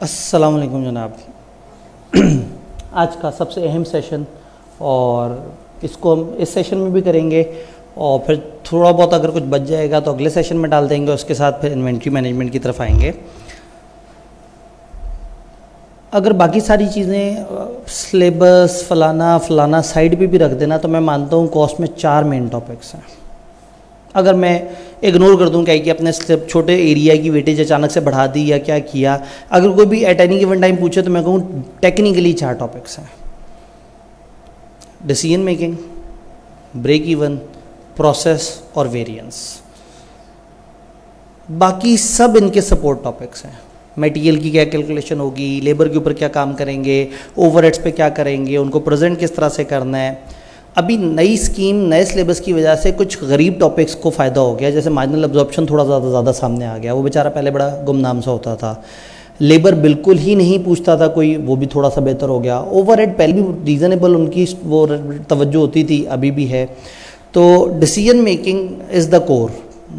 अस्सलाम वालेकुम जनाब। आज का सबसे अहम सेशन, और इसको हम इस सेशन में भी करेंगे और फिर थोड़ा बहुत अगर कुछ बच जाएगा तो अगले सेशन में डाल देंगे। उसके साथ फिर इन्वेंट्री मैनेजमेंट की तरफ आएंगे। अगर बाकी सारी चीज़ें सिलेबस फलाना साइड पे भी रख देना तो मैं मानता हूँ कॉस्ट में 4 मेन टॉपिक्स हैं। अगर मैं इग्नोर कर दूं क्या कि अपने छोटे एरिया की वेटेज अचानक से बढ़ा दी या क्या किया, अगर कोई भी एट एनी गिवन टाइम पूछे तो मैं कहूँ टेक्निकली 4 टॉपिक्स हैं: decision making, break even, process और वेरिएंस। बाकी सब इनके सपोर्ट टॉपिक्स हैं। मटेरियल की क्या कैलकुलेशन होगी, लेबर के ऊपर क्या काम करेंगे, ओवरहेड्स पे क्या करेंगे, उनको प्रेजेंट किस तरह से करना है। अभी नई स्कीम नए सिलेबस की वजह से कुछ गरीब टॉपिक्स को फ़ायदा हो गया, जैसे मार्जिनल एब्जॉर्प्शन थोड़ा ज़्यादा सामने आ गया। वो बेचारा पहले बड़ा गुमनाम सा होता था। लेबर बिल्कुल ही नहीं पूछता था कोई, वो भी थोड़ा सा बेहतर हो गया। ओवरहेड पहले भी रीज़नेबल उनकी वो तवज्जो होती थी, अभी भी है। तो decision making is the core.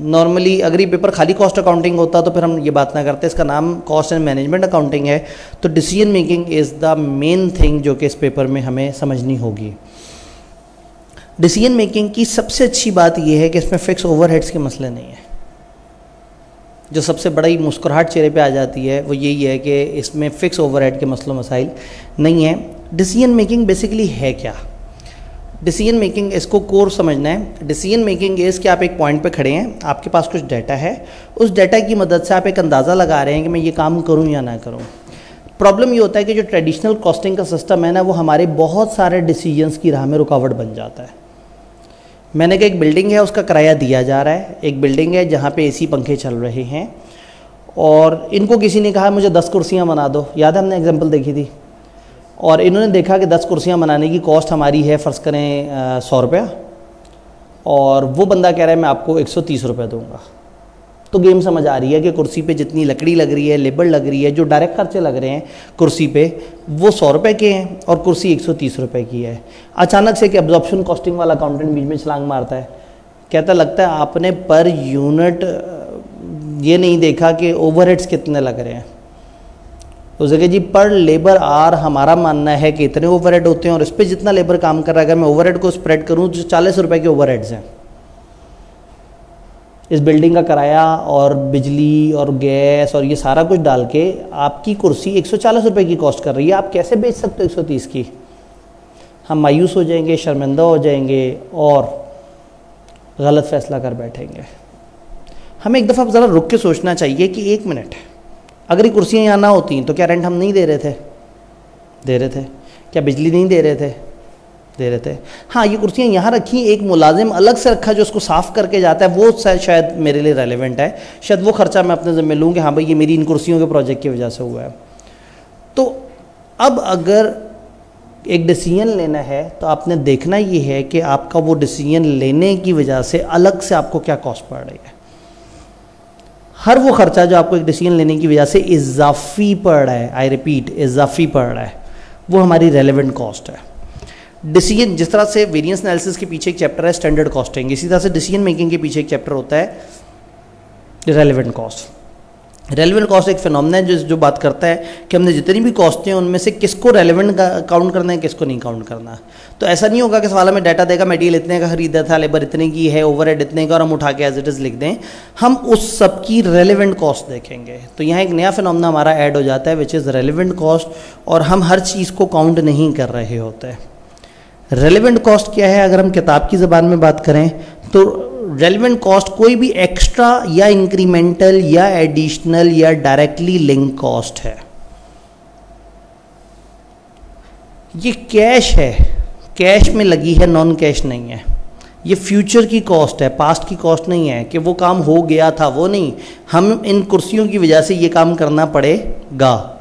Normally अगर ये पेपर खाली कॉस्ट अकाउंटिंग होता तो फिर हम ये बात ना करते। इसका नाम कॉस्ट एंड मैनेजमेंट अकाउंटिंग है। तो decision making is the main thing जो कि इस पेपर में हमें समझनी होगी। डिसीजन मेकिंग की सबसे अच्छी बात यह है कि इसमें फिक्स ओवरहेड्स के मसले नहीं है। जो सबसे बड़ी मुस्कुराहट चेहरे पे आ जाती है वो यही है कि इसमें फ़िक्स ओवरहेड के मसलों मसाइल नहीं है। डिसीजन मेकिंग बेसिकली है क्या? डिसीजन मेकिंग, इसको कोर समझना है। डिसीजन मेकिंग इज़ कि आप एक पॉइंट पे खड़े हैं, आपके पास कुछ डाटा है, उस डाटा की मदद से आप एक अंदाज़ा लगा रहे हैं कि मैं ये काम करूँ या ना करूँ। प्रॉब्लम ये होता है कि जो ट्रेडिशनल कॉस्टिंग का सिस्टम है ना, वो हमारे बहुत सारे डिसीजंस की राह में रुकावट बन जाता है। मैंने कहा एक बिल्डिंग है, उसका किराया दिया जा रहा है। एक बिल्डिंग है जहाँ पे एसी पंखे चल रहे हैं, और इनको किसी ने कहा मुझे 10 कुर्सियाँ बना दो। याद है, हमने एग्जांपल देखी थी। और इन्होंने देखा कि 10 कुर्सियाँ बनाने की कॉस्ट हमारी है फ़र्ज़ करें 100 रुपया, और वो बंदा कह रहा है मैं आपको 130 रुपये दूँगा। तो गेम समझ आ रही है कि कुर्सी पे जितनी लकड़ी लग रही है, लेबर लग रही है, जो डायरेक्ट खर्चे लग रहे हैं कुर्सी पे, वो 100 रुपये के हैं और कुर्सी 130 रुपये की है। अचानक से कि एब्जॉर्प्शन कॉस्टिंग वाला अकाउंटेंट बीच में छलांग मारता है, कहता लगता है आपने पर यूनिट ये नहीं देखा कि ओवरहेड्स कितने लग रहे हैं। उस जगह जी पर लेबर आर हमारा मानना है कि इतने ओवरहेड होते हैं, और इस पर जितना लेबर काम कर रहा है अगर मैं ओवरहेड को स्प्रेड करूँ तो 40 रुपये के ओवरहेड्स हैं। इस बिल्डिंग का किराया और बिजली और गैस और ये सारा कुछ डाल के आपकी कुर्सी 140 रुपये की कॉस्ट कर रही है। आप कैसे बेच सकते हो 130 की? हम मायूस हो जाएंगे, शर्मिंदा हो जाएंगे और गलत फैसला कर बैठेंगे। हमें एक दफ़ा ज़रा रुक के सोचना चाहिए कि 1 मिनट, अगर ये कुर्सियाँ यहाँ ना होती तो क्या रेंट हम नहीं दे रहे थे? दे रहे थे। क्या बिजली नहीं दे रहे थे? दे रहे थे। हाँ, ये कुर्सियाँ यहाँ रखी, एक मुलाजिम अलग से रखा जो उसको साफ़ करके जाता है, वो शायद मेरे लिए रेलेवेंट है। शायद वो खर्चा मैं अपने ज़िम्मे लूँ कि हाँ भाई ये मेरी इन कुर्सियों के प्रोजेक्ट की वजह से हुआ है। तो अब अगर एक डिसीजन लेना है तो आपने देखना ये है कि आपका वो डिसीजन लेने की वजह से अलग से आपको क्या कॉस्ट पड़ रही है। हर वो खर्चा जो आपको एक डिसीजन लेने की वजह से इजाफी पड़ रहा है, आई रिपीट इजाफी पड़ रहा है, वो हमारी रेलेवेंट कॉस्ट है। डिसीजन, जिस तरह से वेरिएंस एनालिसिस के पीछे एक चैप्टर है स्टैंडर्ड कॉस्टिंग, इसी तरह से डिसीजन मेकिंग के पीछे एक चैप्टर होता है रेलेवेंट कॉस्ट। रेलेवेंट कॉस्ट एक फिनोमेना है जो बात करता है कि हमने जितनी भी कॉस्ट हैं उनमें से किसको रेलेवेंट काउंट करना है, किसको नहीं काउंट करना। तो ऐसा नहीं होगा कि सवाल में डाटा देगा मटेरियल इतने का खरीदा था, लेबर इतने की है, ओवरहेड इतने का, और हम उठा के एज इट इज़ लिख दें। हम उस सब की रेलेवेंट कॉस्ट देखेंगे। तो यहाँ एक नया फिनोमेना हमारा ऐड हो जाता है विच इज़ रेलेवेंट कॉस्ट, और हम हर चीज़ को काउंट नहीं कर रहे होते हैं। रेलेवेंट कॉस्ट क्या है? अगर हम किताब की ज़बान में बात करें तो रेलेवेंट कॉस्ट कोई भी एक्स्ट्रा या इंक्रीमेंटल या एडिशनल या डायरेक्टली लिंक कॉस्ट है। ये कैश है, कैश में लगी है, नॉन कैश नहीं है। ये फ्यूचर की कॉस्ट है, पास्ट की कॉस्ट नहीं है कि वो काम हो गया था, वो नहीं। हम इन कुर्सियों की वजह से ये काम करना पड़ेगा।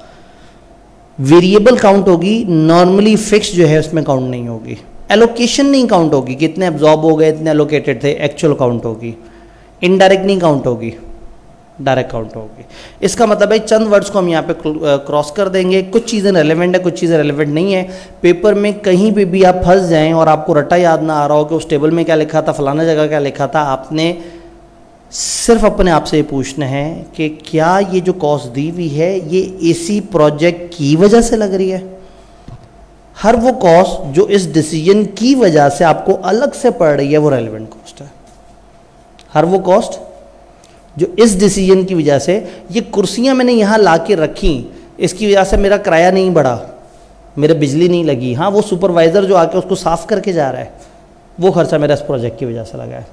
वेरिएबल काउंट होगी, नॉर्मली फिक्स जो है उसमें काउंट नहीं होगी। एलोकेशन नहीं काउंट होगी, कितने एब्जॉर्ब हो गए, इतने एलोकेटेड थे, एक्चुअल काउंट होगी। इनडायरेक्ट नहीं काउंट होगी, डायरेक्ट काउंट होगी। इसका मतलब है चंद वर्ड्स को हम यहाँ पे क्रॉस कर देंगे। कुछ चीज़ें रेलेवेंट है, कुछ चीज़ें रेलेवेंट नहीं है। पेपर में कहीं पे भी आप फंस जाएं और आपको रट्टा याद ना आ रहा हो कि उस टेबल में क्या लिखा था, फलाना जगह क्या लिखा था, आपने सिर्फ अपने आप से ये पूछना है कि क्या ये जो कॉस्ट दी हुई है ये इसी प्रोजेक्ट की वजह से लग रही है। हर वो कॉस्ट जो इस डिसीजन की वजह से आपको अलग से पड़ रही है वो रेलेवेंट कॉस्ट है। हर वो कॉस्ट जो इस डिसीजन की वजह से, ये कुर्सियां मैंने यहाँ ला के रखी, इसकी वजह से मेरा किराया नहीं बढ़ा, मेरे बिजली नहीं लगी, हाँ वो सुपरवाइज़र जो आके उसको साफ करके जा रहा है वो खर्चा मेरा इस प्रोजेक्ट की वजह से लगा है,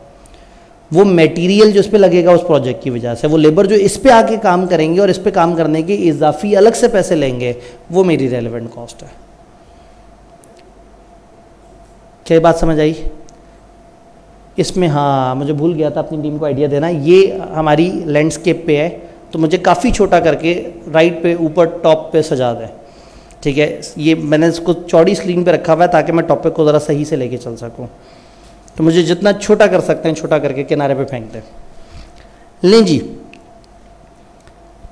वो मटेरियल जो इस पे लगेगा उस प्रोजेक्ट की वजह से, वो लेबर जो इस पे आके काम करेंगे और इस पे काम करने के इजाफी अलग से पैसे लेंगे, वो मेरी रेलेवेंट कॉस्ट है। क्या बात समझ आई इसमें? हाँ मुझे भूल गया था अपनी टीम को आइडिया देना। ये हमारी लैंडस्केप पे है तो मुझे काफ़ी छोटा करके राइट पे ऊपर टॉप पे सजा दें, ठीक है। ये मैंने इसको चौड़ी स्क्रीन पे रखा हुआ है ताकि मैं टॉपिक को ज़रा सही से लेके चल सकूं। तो मुझे जितना छोटा कर सकते हैं छोटा करके किनारे पे फेंक दें। लें जी,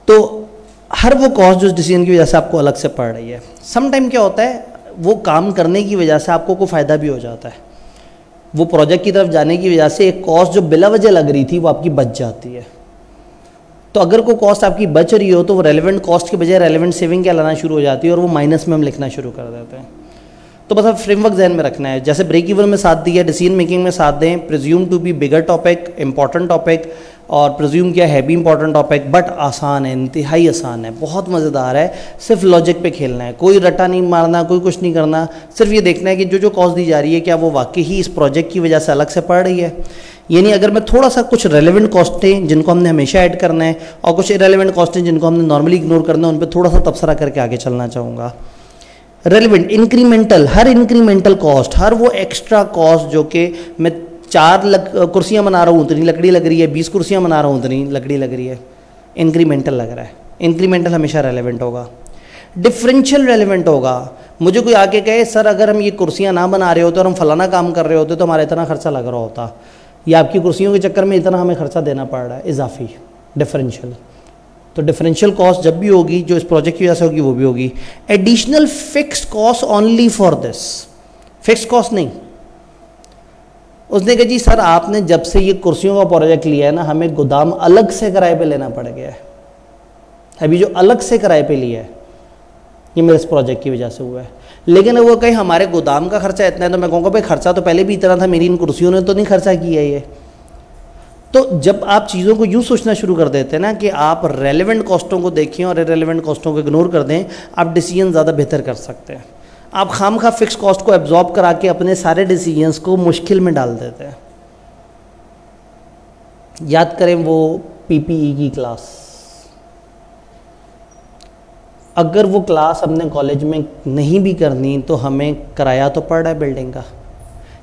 तो हर वो कॉस्ट जो डिसीजन की वजह से आपको अलग से पड़ रही है, सम टाइम क्या होता है वो काम करने की वजह से आपको कोई फ़ायदा भी हो जाता है, वो प्रोजेक्ट की तरफ जाने की वजह से एक कॉस्ट जो बिला वजह लग रही थी वो आपकी बच जाती है। तो अगर कोई कॉस्ट आपकी बच रही हो तो वो रेलेवेंट कॉस्ट के बजाय रेलेवेंट सेविंग क्या लाना शुरू हो जाती है और वो माइनस में हम लिखना शुरू कर देते हैं। तो बस अब फ्रेमवर्क जहन में रखना है, जैसे ब्रेक इवन में साथ दिया, डिसीजन मेकिंग में साथ दें, presume to be bigger topic, important topic, और प्रिज्यूम क्या है भी इंपॉर्टेंट टॉपिक, बट आसान है, इंतहाई आसान है, बहुत मज़ेदार है, सिर्फ लॉजिक पे खेलना है, कोई रट्टा नहीं मारना, कोई कुछ नहीं करना, सिर्फ ये देखना है कि जो जो कॉस्ट दी जा रही है क्या वो वाकई ही इस प्रोजेक्ट की वजह से अलग से पड़ रही है। यानी अगर मैं थोड़ा सा कुछ रेलेवेंट कॉस्टें जिनको हमने हमेशा ऐड करना है और कुछ इरेलेवेंट कॉस्टें जिनको हमने नॉर्मली इग्नोर करना है उन पर थोड़ा सा तबसरा करके आगे चलना चाहूँगा। रेलेवेंट, इंक्रीमेंटल, हर इंक्रीमेंटल कॉस्ट, हर वो एक्स्ट्रा कॉस्ट जो कि मैं 4 कुर्सियाँ बना रहा हूँ उतनी लकड़ी लग रही है, 20 कुर्सियाँ बना रहा हूँ उतनी लकड़ी लग रही है, इंक्रीमेंटल लग रहा है। इंक्रीमेंटल हमेशा रेलेवेंट होगा। डिफरेंशियल रेलेवेंट होगा, मुझे कोई आके कहे सर अगर हम ये कुर्सियाँ ना बना रहे होते और हम फलाना काम कर रहे होते तो हमारा इतना खर्चा लग रहा होता, या आपकी कुर्सियों के चक्कर में इतना हमें खर्चा देना पड़ रहा है इजाफी, डिफरेंशियल। तो डिफरेंशियल कॉस्ट जब भी होगी जो इस प्रोजेक्ट की वजह से होगी वो भी होगी। Additional fixed cost only for this, fixed cost नहीं। उसने कहा जी सर आपने जब से ये कुर्सियों का प्रोजेक्ट लिया है ना हमें गोदाम अलग से किराए पे लेना पड़ गया है, अभी जो अलग से किराए पे लिया है ये मेरे इस प्रोजेक्ट की वजह से हुआ है। लेकिन वो कहीं हमारे गोदाम का खर्चा इतना है तो मैं कहूँगा भाई खर्चा तो पहले भी इतना था, मेरी इन कुर्सियों ने तो नहीं खर्चा किया ये। तो जब आप चीज़ों को यूँ सोचना शुरू कर देते हैं ना कि आप रेलेवेंट कॉस्टों को देखें और इरेलेवेंट कॉस्टों को इग्नोर कर दें, आप डिसीजन ज़्यादा बेहतर कर सकते हैं। आप खामखा फिक्स कॉस्ट को एब्जॉर्ब करा के अपने सारे डिसीजंस को मुश्किल में डाल देते हैं। याद करें वो पीपीई की क्लास, अगर वो क्लास हमने कॉलेज में नहीं भी करनी तो हमें किराया तो पड़ रहा है बिल्डिंग का।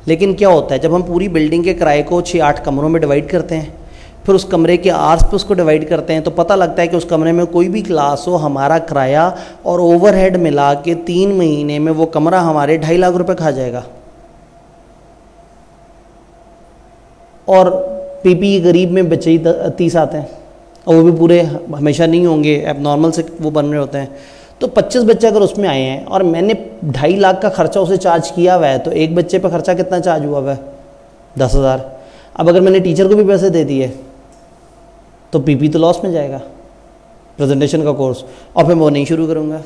लेकिन क्या होता है जब हम पूरी बिल्डिंग के किराए को 6-8 कमरों में डिवाइड करते हैं, फिर उस कमरे के आर्स पे उसको डिवाइड करते हैं, तो पता लगता है कि उस कमरे में कोई भी क्लास हो, हमारा किराया और ओवरहेड मिला के 3 महीने में वो कमरा हमारे 2.5 लाख रुपए खा जाएगा। और पीपी गरीब में बच्चे ही 30 आते हैं और वो भी पूरे हमेशा नहीं होंगे, अब नॉर्मल से वो बन रहे होते हैं। तो 25 बच्चे अगर उसमें आए हैं और मैंने 2.5 लाख का खर्चा उसे चार्ज किया हुआ है तो एक बच्चे पे खर्चा कितना चार्ज हुआ हुआ है? 10,000। अब अगर मैंने टीचर को भी पैसे दे दिए तो पीपी तो लॉस में जाएगा, प्रेजेंटेशन का कोर्स, और फिर मैं वो नहीं शुरू करूँगा।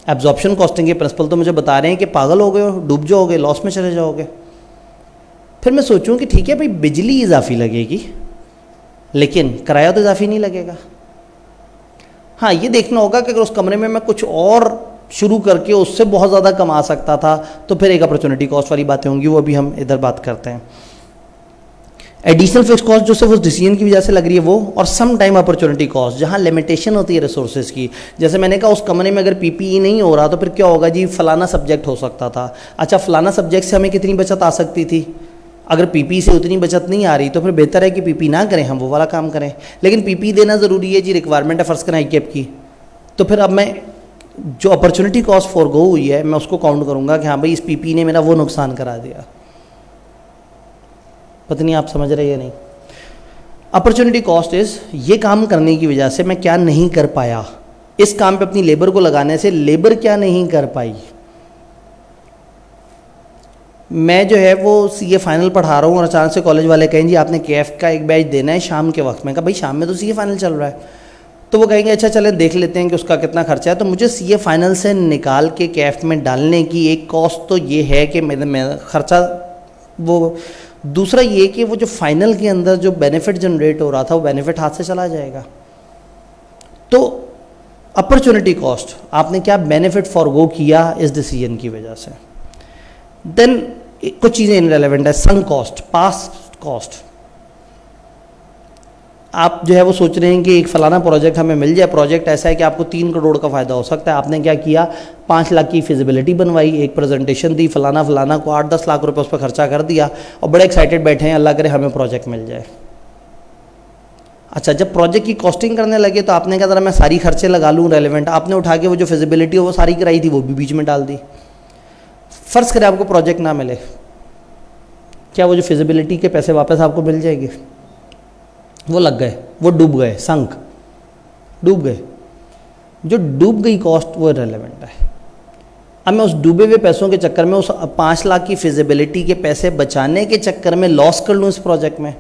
एब्जॉर्प्शन कॉस्टिंग के प्रिंसिपल तो मुझे बता रहे हैं कि पागल हो गए हो, डूब जाओगे, लॉस में चले जाओगे। फिर मैं सोचूं कि ठीक है भाई बिजली इजाफी लगेगी लेकिन किराया तो इजाफी नहीं लगेगा। हाँ ये देखना होगा कि अगर उस कमरे में मैं कुछ और शुरू करके उससे बहुत ज़्यादा कमा सकता था तो फिर एक अपॉर्चुनिटी कॉस्ट वाली बातें होंगी, वो अभी हम इधर बात करते हैं। एडिशनल फिक्स कॉस्ट जो सिर्फ उस डिसीजन की वजह से लग रही है वो, और सम टाइम अपॉर्चुनिटी कॉस्ट जहाँ लिमिटेशन होती है रिसोर्सेज की। जैसे मैंने कहा उस कमरे में अगर पीपीई नहीं हो रहा तो फिर क्या होगा जी, फलाना सब्जेक्ट हो सकता था। अच्छा फलाना सब्जेक्ट से हमें कितनी बचत आ सकती थी? अगर पीपी से उतनी बचत नहीं आ रही तो फिर बेहतर है कि पीपी ना करें, हम वो वाला काम करें। लेकिन पीपी देना ज़रूरी है जी, रिक्वायरमेंट है फ़र्ज़ करें ICAP की, तो फिर अब मैं जो अपॉर्चुनिटी कॉस्ट फॉरगो हुई है मैं उसको काउंट करूँगा कि हाँ भाई इस पीपी ने मेरा वो नुकसान करा दिया। पता नहीं आप समझ रहे हैं या नहीं। अपॉर्चुनिटी कॉस्ट इज़ ये काम करने की वजह से मैं क्या नहीं कर पाया, इस काम पे अपनी लेबर को लगाने से लेबर क्या नहीं कर पाई। मैं जो है वो सीए फाइनल पढ़ा रहा हूँ और अचानक से कॉलेज वाले कहें जी आपने केएफ का एक बैच देना है शाम के वक्त। मैं कहा भाई शाम में तो सीए फाइनल चल रहा है। तो वो कहेंगे अच्छा चलें देख लेते हैं कि उसका कितना खर्चा है। तो मुझे सीए फाइनल से निकाल के केएफ में डालने की एक कॉस्ट तो ये है कि मेरा खर्चा वो, दूसरा ये कि वो जो फाइनल के अंदर जो बेनिफिट जनरेट हो रहा था वो बेनिफिट हाथ से चला जाएगा। तो अपॉर्चुनिटी कॉस्ट, आपने क्या बेनिफिट फॉरगो किया इस डिसीजन की वजह से। देन कुछ चीज़ें इनरेलेवेंट है, संक कॉस्ट, पास्ट कॉस्ट। आप जो है वो सोच रहे हैं कि एक फलाना प्रोजेक्ट हमें मिल जाए, प्रोजेक्ट ऐसा है कि आपको 3 करोड़ का फ़ायदा हो सकता है। आपने क्या किया, 5 लाख की फिजिबिलिटी बनवाई, एक प्रेजेंटेशन दी, फलाना फलाना को 8-10 लाख रुपए उस पर खर्चा कर दिया और बड़े एक्साइटेड बैठे हैं अल्लाह करे हमें प्रोजेक्ट मिल जाए। अच्छा, जब प्रोजेक्ट की कॉस्टिंग करने लगे तो आपने कहा जरा मैं सारी खर्चे लगा लूँ रेलिवेंट, आपने उठा के वो जो फिजिबिलिटी हो वो सारी कराई थी वो भी बीच में डाल दी। फ़र्ज़ करें आपको प्रोजेक्ट ना मिले, क्या वो जो फिजिबिलिटी के पैसे वापस आपको मिल जाएंगे? वो लग गए, वो डूब गए, संक, डूब गए। जो डूब गई कॉस्ट वो इररिलेवेंट है। अब मैं उस डूबे हुए पैसों के चक्कर में उस 5 लाख की फिजिबिलिटी के पैसे बचाने के चक्कर में लॉस कर लूँ इस प्रोजेक्ट में।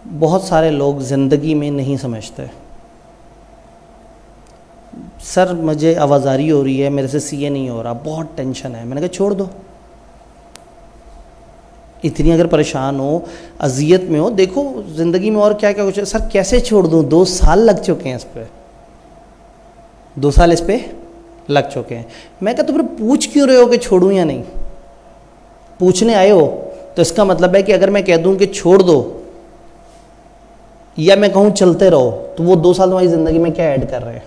बहुत सारे लोग ज़िंदगी में नहीं समझते। सर मुझे आवाज़ारी हो रही है, मेरे से सीए नहीं हो रहा, बहुत टेंशन है। मैंने कहा छोड़ दो, इतनी अगर परेशान हो, अजियत में हो, देखो ज़िंदगी में और क्या क्या कुछ है। सर कैसे छोड़ दूँ, 2 साल लग चुके हैं इस पर, 2 साल इस पर लग चुके हैं। मैं कहा तो फिर पूछ क्यों रहे हो कि छोड़ूं या नहीं? पूछने आए हो तो इसका मतलब है कि अगर मैं कह दूं कि छोड़ दो या मैं कहूं चलते रहो, तो वो 2 साल तुम्हारी ज़िंदगी में क्या ऐड कर रहे हैं?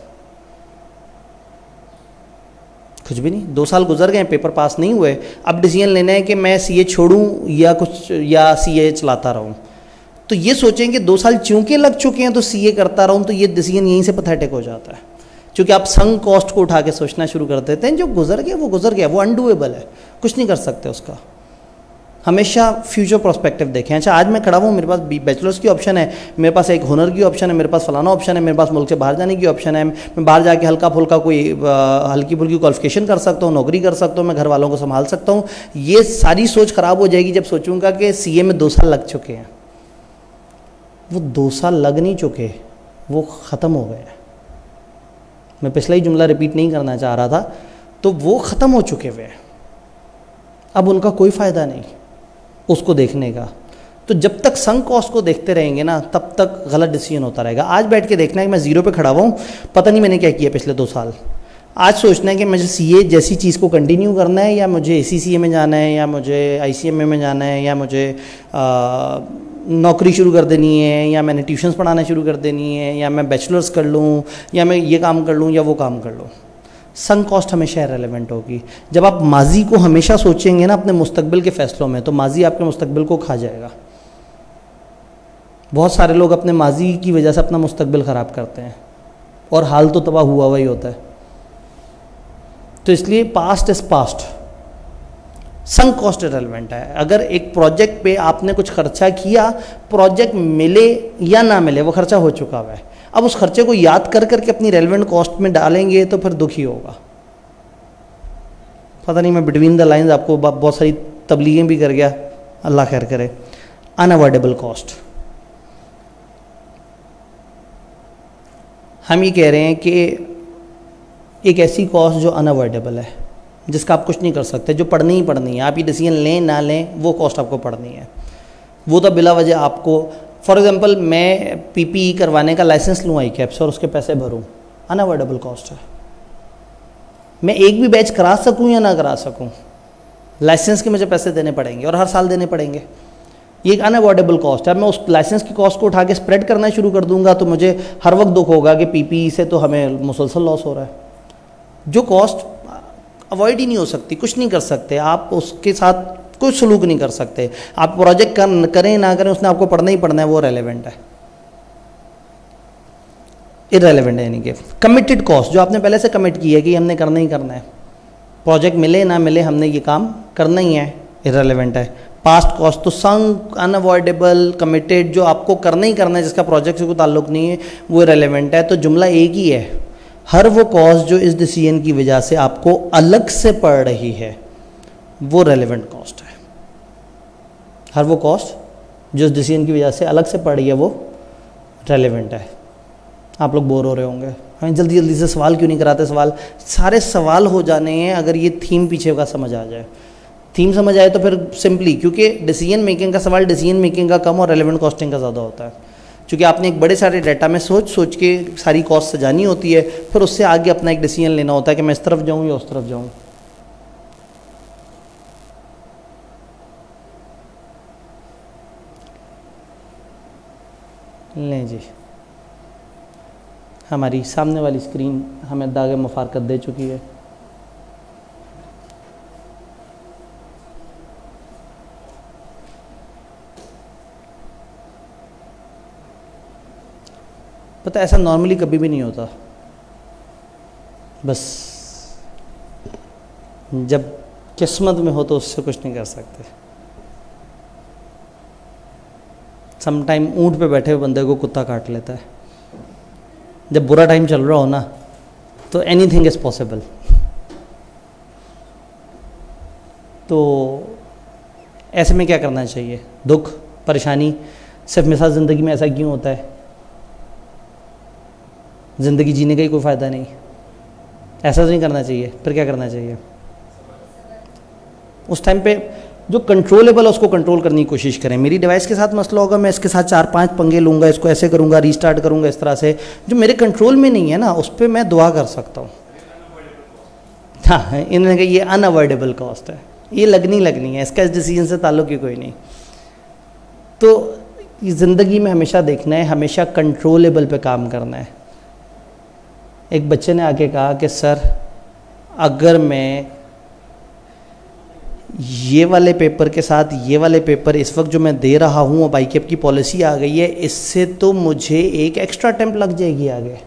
कुछ भी नहीं। 2 साल गुजर गए, पेपर पास नहीं हुए, अब डिसीजन लेना है कि मैं सीए छोड़ूं या सीए चलाता रहूं। तो ये सोचें कि 2 साल चूंकि लग चुके हैं तो सीए करता रहूं, तो ये डिसीजन यहीं से पैथेटिक हो जाता है, क्योंकि आप संक कॉस्ट को उठा के सोचना शुरू कर देते हैं। जो गुजर गया वो गुजर गया, वो अनडूएबल है, कुछ नहीं कर सकते उसका। हमेशा फ्यूचर प्रोस्पेक्टिव देखें। अच्छा आज मैं खड़ा हूँ, मेरे पास बैचलर्स की ऑप्शन है, मेरे पास एक हुनर की ऑप्शन है, मेरे पास फलाना ऑप्शन है, मेरे पास मुल्क से बाहर जाने की ऑप्शन है, मैं बाहर जाके हल्का फुल्का कोई हल्की फुल्की क्वालिफिकेशन कर सकता हूँ, नौकरी कर सकता हूँ, मैं घर वालों को संभाल सकता हूँ। ये सारी सोच ख़राब हो जाएगी जब सोचूंगा कि सीए में 2 साल लग चुके हैं। वो 2 साल लग नहीं चुके, वो ख़त्म हो गए। मैं पिछला ही जुमला रिपीट नहीं करना चाह रहा था। तो वो ख़त्म हो चुके हुए, अब उनका कोई फ़ायदा नहीं उसको देखने का। तो जब तक संक कॉस्ट को देखते रहेंगे ना, तब तक गलत डिसीजन होता रहेगा। आज बैठ के देखना है कि मैं ज़ीरो पे खड़ा हुआ हूँ, पता नहीं मैंने क्या किया पिछले 2 साल। आज सोचना है कि मुझे सीए जैसी चीज़ को कंटिन्यू करना है, या मुझे एसीसीए में जाना है, या मुझे आईसीएमए में जाना है, या मुझे नौकरी शुरू कर देनी है, या मैंने ट्यूशन्स पढ़ाना शुरू कर देनी है, या मैं बैचलर्स कर लूँ, या मैं ये काम कर लूँ या वो काम कर लूँ। संक कॉस्ट हमेशा इररिलेवेंट होगी। जब आप माजी को हमेशा सोचेंगे ना अपने मुस्तकबिल के फैसलों में, तो माजी आपके मुस्तकबिल को खा जाएगा। बहुत सारे लोग अपने माजी की वजह से अपना मुस्तकबिल ख़राब करते हैं और हाल तो तबाह हुआ हुआ ही होता है। तो इसलिए past is past, sunk cost irrelevant है। अगर एक प्रोजेक्ट पे आपने कुछ खर्चा किया, प्रोजेक्ट मिले या ना मिले, वो खर्चा हो चुका हुआ है। अब उस खर्चे को याद कर करके अपनी रेलेवेंट कॉस्ट में डालेंगे तो फिर दुखी होगा। पता नहीं मैं बिटवीन द लाइंस आपको बहुत सारी तबलीगें भी कर गया, अल्लाह खैर करे। अनअवॉइडेबल कॉस्ट, हम ये कह रहे हैं कि एक ऐसी कॉस्ट जो अनअवॉइडेबल है, जिसका आप कुछ नहीं कर सकते, जो पढ़नी ही पढ़नी है। आप ये डिसीजन लें ना लें, वो कॉस्ट आपको पढ़नी है। वो तो बिला वजह आपको, फॉर एग्जांपल मैं पीपीई करवाने का लाइसेंस लूँ ICAP से और उसके पैसे भरूँ, अनअवॉइडेबल कॉस्ट है। मैं एक भी बैच करा सकूँ या ना करा सकूँ, लाइसेंस के मुझे पैसे देने पड़ेंगे और हर साल देने पड़ेंगे। ये एक अनअवॉइडेबल कॉस्ट है। मैं उस लाइसेंस की कॉस्ट को उठा के स्प्रेड करना शुरू कर दूंगा तो मुझे हर वक्त दुख होगा कि पीपीई से तो हमें मुसलसल लॉस हो रहा है। जो कॉस्ट अवॉइड ही नहीं हो सकती, कुछ नहीं कर सकते आप उसके साथ, कोई सलूक नहीं कर सकते। आप प्रोजेक्ट करें ना करें, उसने आपको पढ़ना ही पढ़ना है, वो रेलेवेंट है, इररेलेवेंट है। यानी कि कमिटेड कॉस्ट, जो आपने पहले से कमिट की है कि हमने करना ही करना है, प्रोजेक्ट मिले ना मिले हमने ये काम करना ही है, इररेलेवेंट है। पास्ट कॉस्ट तो संक, अनअवॉइडेबल, कमिटेड, जो आपको करना ही करना है, जिसका प्रोजेक्ट से कोई ताल्लुक नहीं है, वो इररेलेवेंट है। तो जुमला एक ही है, हर वो कॉस्ट जो इस डिसीजन की वजह से आपको अलग से पड़ रही है वो रेलेवेंट कॉस्ट है। हर वो कॉस्ट जो डिसीजन की वजह से अलग से पड़ रही है वो रेलेवेंट है। आप लोग बोर हो रहे होंगे, हमें जल्दी जल्दी से सवाल क्यों नहीं कराते, सारे सवाल हो जाने हैं अगर ये थीम पीछे का समझ आ जाए। थीम समझ आए तो फिर सिंपली, क्योंकि डिसीजन मेकिंग का सवाल डिसीजन मेकिंग का कम और रेलेवेंट कॉस्टिंग का ज़्यादा होता है, क्योंकि आपने एक बड़े सारे डाटा में सोच सोच के सारी कॉस्ट सजानी होती है, फिर उससे आगे अपना एक डिसीजन लेना होता है कि मैं इस तरफ जाऊँ या उस तरफ जाऊँ। लें जी, हमारी सामने वाली स्क्रीन हमें दागे मुफारकत दे चुकी है। पता ऐसा नॉर्मली कभी भी नहीं होता, बस जब किस्मत में हो तो उससे कुछ नहीं कर सकते। समटाइम ऊँट पे बैठे हुए बंदे को कुत्ता काट लेता है। जब बुरा टाइम चल रहा हो ना तो एनीथिंग इज़ पॉसिबल। तो ऐसे में क्या करना चाहिए? दुख परेशानी सिर्फ मेरे साथ ज़िंदगी में ऐसा क्यों होता है? ज़िंदगी जीने का ही कोई फ़ायदा नहीं, ऐसा तो नहीं करना चाहिए। फिर क्या करना चाहिए? उस टाइम पे जो कंट्रोलेबल है उसको कंट्रोल करने की कोशिश करें। मेरी डिवाइस के साथ मसला होगा, मैं इसके साथ 4-5 पंगे लूँगा, इसको ऐसे करूँगा, रीस्टार्ट करूँगा इस तरह से। जो मेरे कंट्रोल में नहीं है ना उस पर मैं दुआ कर सकता हूँ। हाँ, इन्होंने कहा ये अनअवॉइडेबल कॉस्ट है, ये लगनी है, इसका इस डिसीजन से ताल्लुक़ ही कोई नहीं। तो ज़िंदगी में हमेशा देखना है, हमेशा कंट्रोलेबल पे काम करना है। एक बच्चे ने आके कहा कि सर अगर मैं ये वाले पेपर के साथ ये वाले पेपर इस वक्त जो मैं दे रहा हूँ, अब ICAP की पॉलिसी आ गई है, इससे तो मुझे एक एक्स्ट्रा अटेम्प्ट लग जाएगी आगे।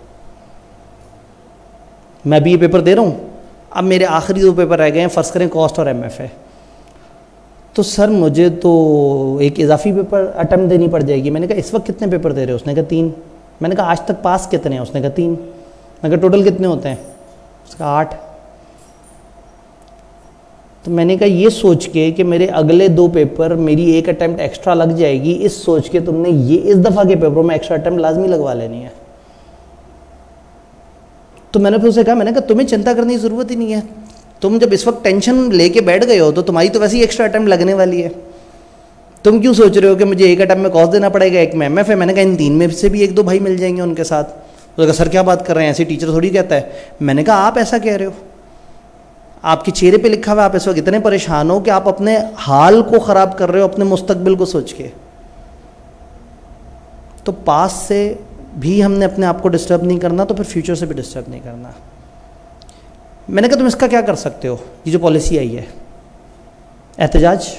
मैं भी ये पेपर दे रहा हूँ, अब मेरे आखिरी 2 पेपर रह गए हैं, फ़र्ज़ करें कॉस्ट और MFA। तो सर मुझे तो एक इजाफी पेपर अटेम्प्ट देनी पड़ जाएगी। मैंने कहा इस वक्त कितने पेपर दे रहे हो? उसने कहा 3। मैंने कहा आज तक पास कितने हैं? उसने कहा 3। मैंने कहा टोटल कितने होते हैं? उसका 8। तो मैंने कहा ये सोच के कि मेरे अगले 2 पेपर मेरी एक अटेम्प्ट एक्स्ट्रा लग जाएगी, इस सोच के तुमने ये इस दफ़ा के पेपरों में एक्स्ट्रा अटेम्प्ट लाजमी लगवा लेनी है। तो मैंने फिर उसे कहा, मैंने कहा तुम्हें चिंता करने की ज़रूरत ही नहीं है। तुम जब इस वक्त टेंशन लेके बैठ गए हो तो तुम्हारी तो वैसे ही एक्स्ट्रा अटेम्प्ट लगने वाली है। तुम क्यों सोच रहे हो कि मुझे एक अटेम्प्ट में कॉस्ट देना पड़ेगा, एक में MFA? मैंने कहा इन 3 में से भी 1-2 भाई मिल जाएंगे उनके साथ। तो कहा सर क्या बात कर रहे हैं, ऐसे टीचर थोड़ी कहता है। मैंने कहा आप ऐसा कह रहे हो, आपके चेहरे पे लिखा हुआ, आप इस वक्त इतने परेशान हो कि आप अपने हाल को ख़राब कर रहे हो अपने मुस्तकबिल को सोच के। तो पास से भी हमने अपने आप को डिस्टर्ब नहीं करना, तो फिर फ्यूचर से भी डिस्टर्ब नहीं करना। मैंने कहा तुम इसका क्या कर सकते हो? ये जो पॉलिसी आई है, एहतजाज,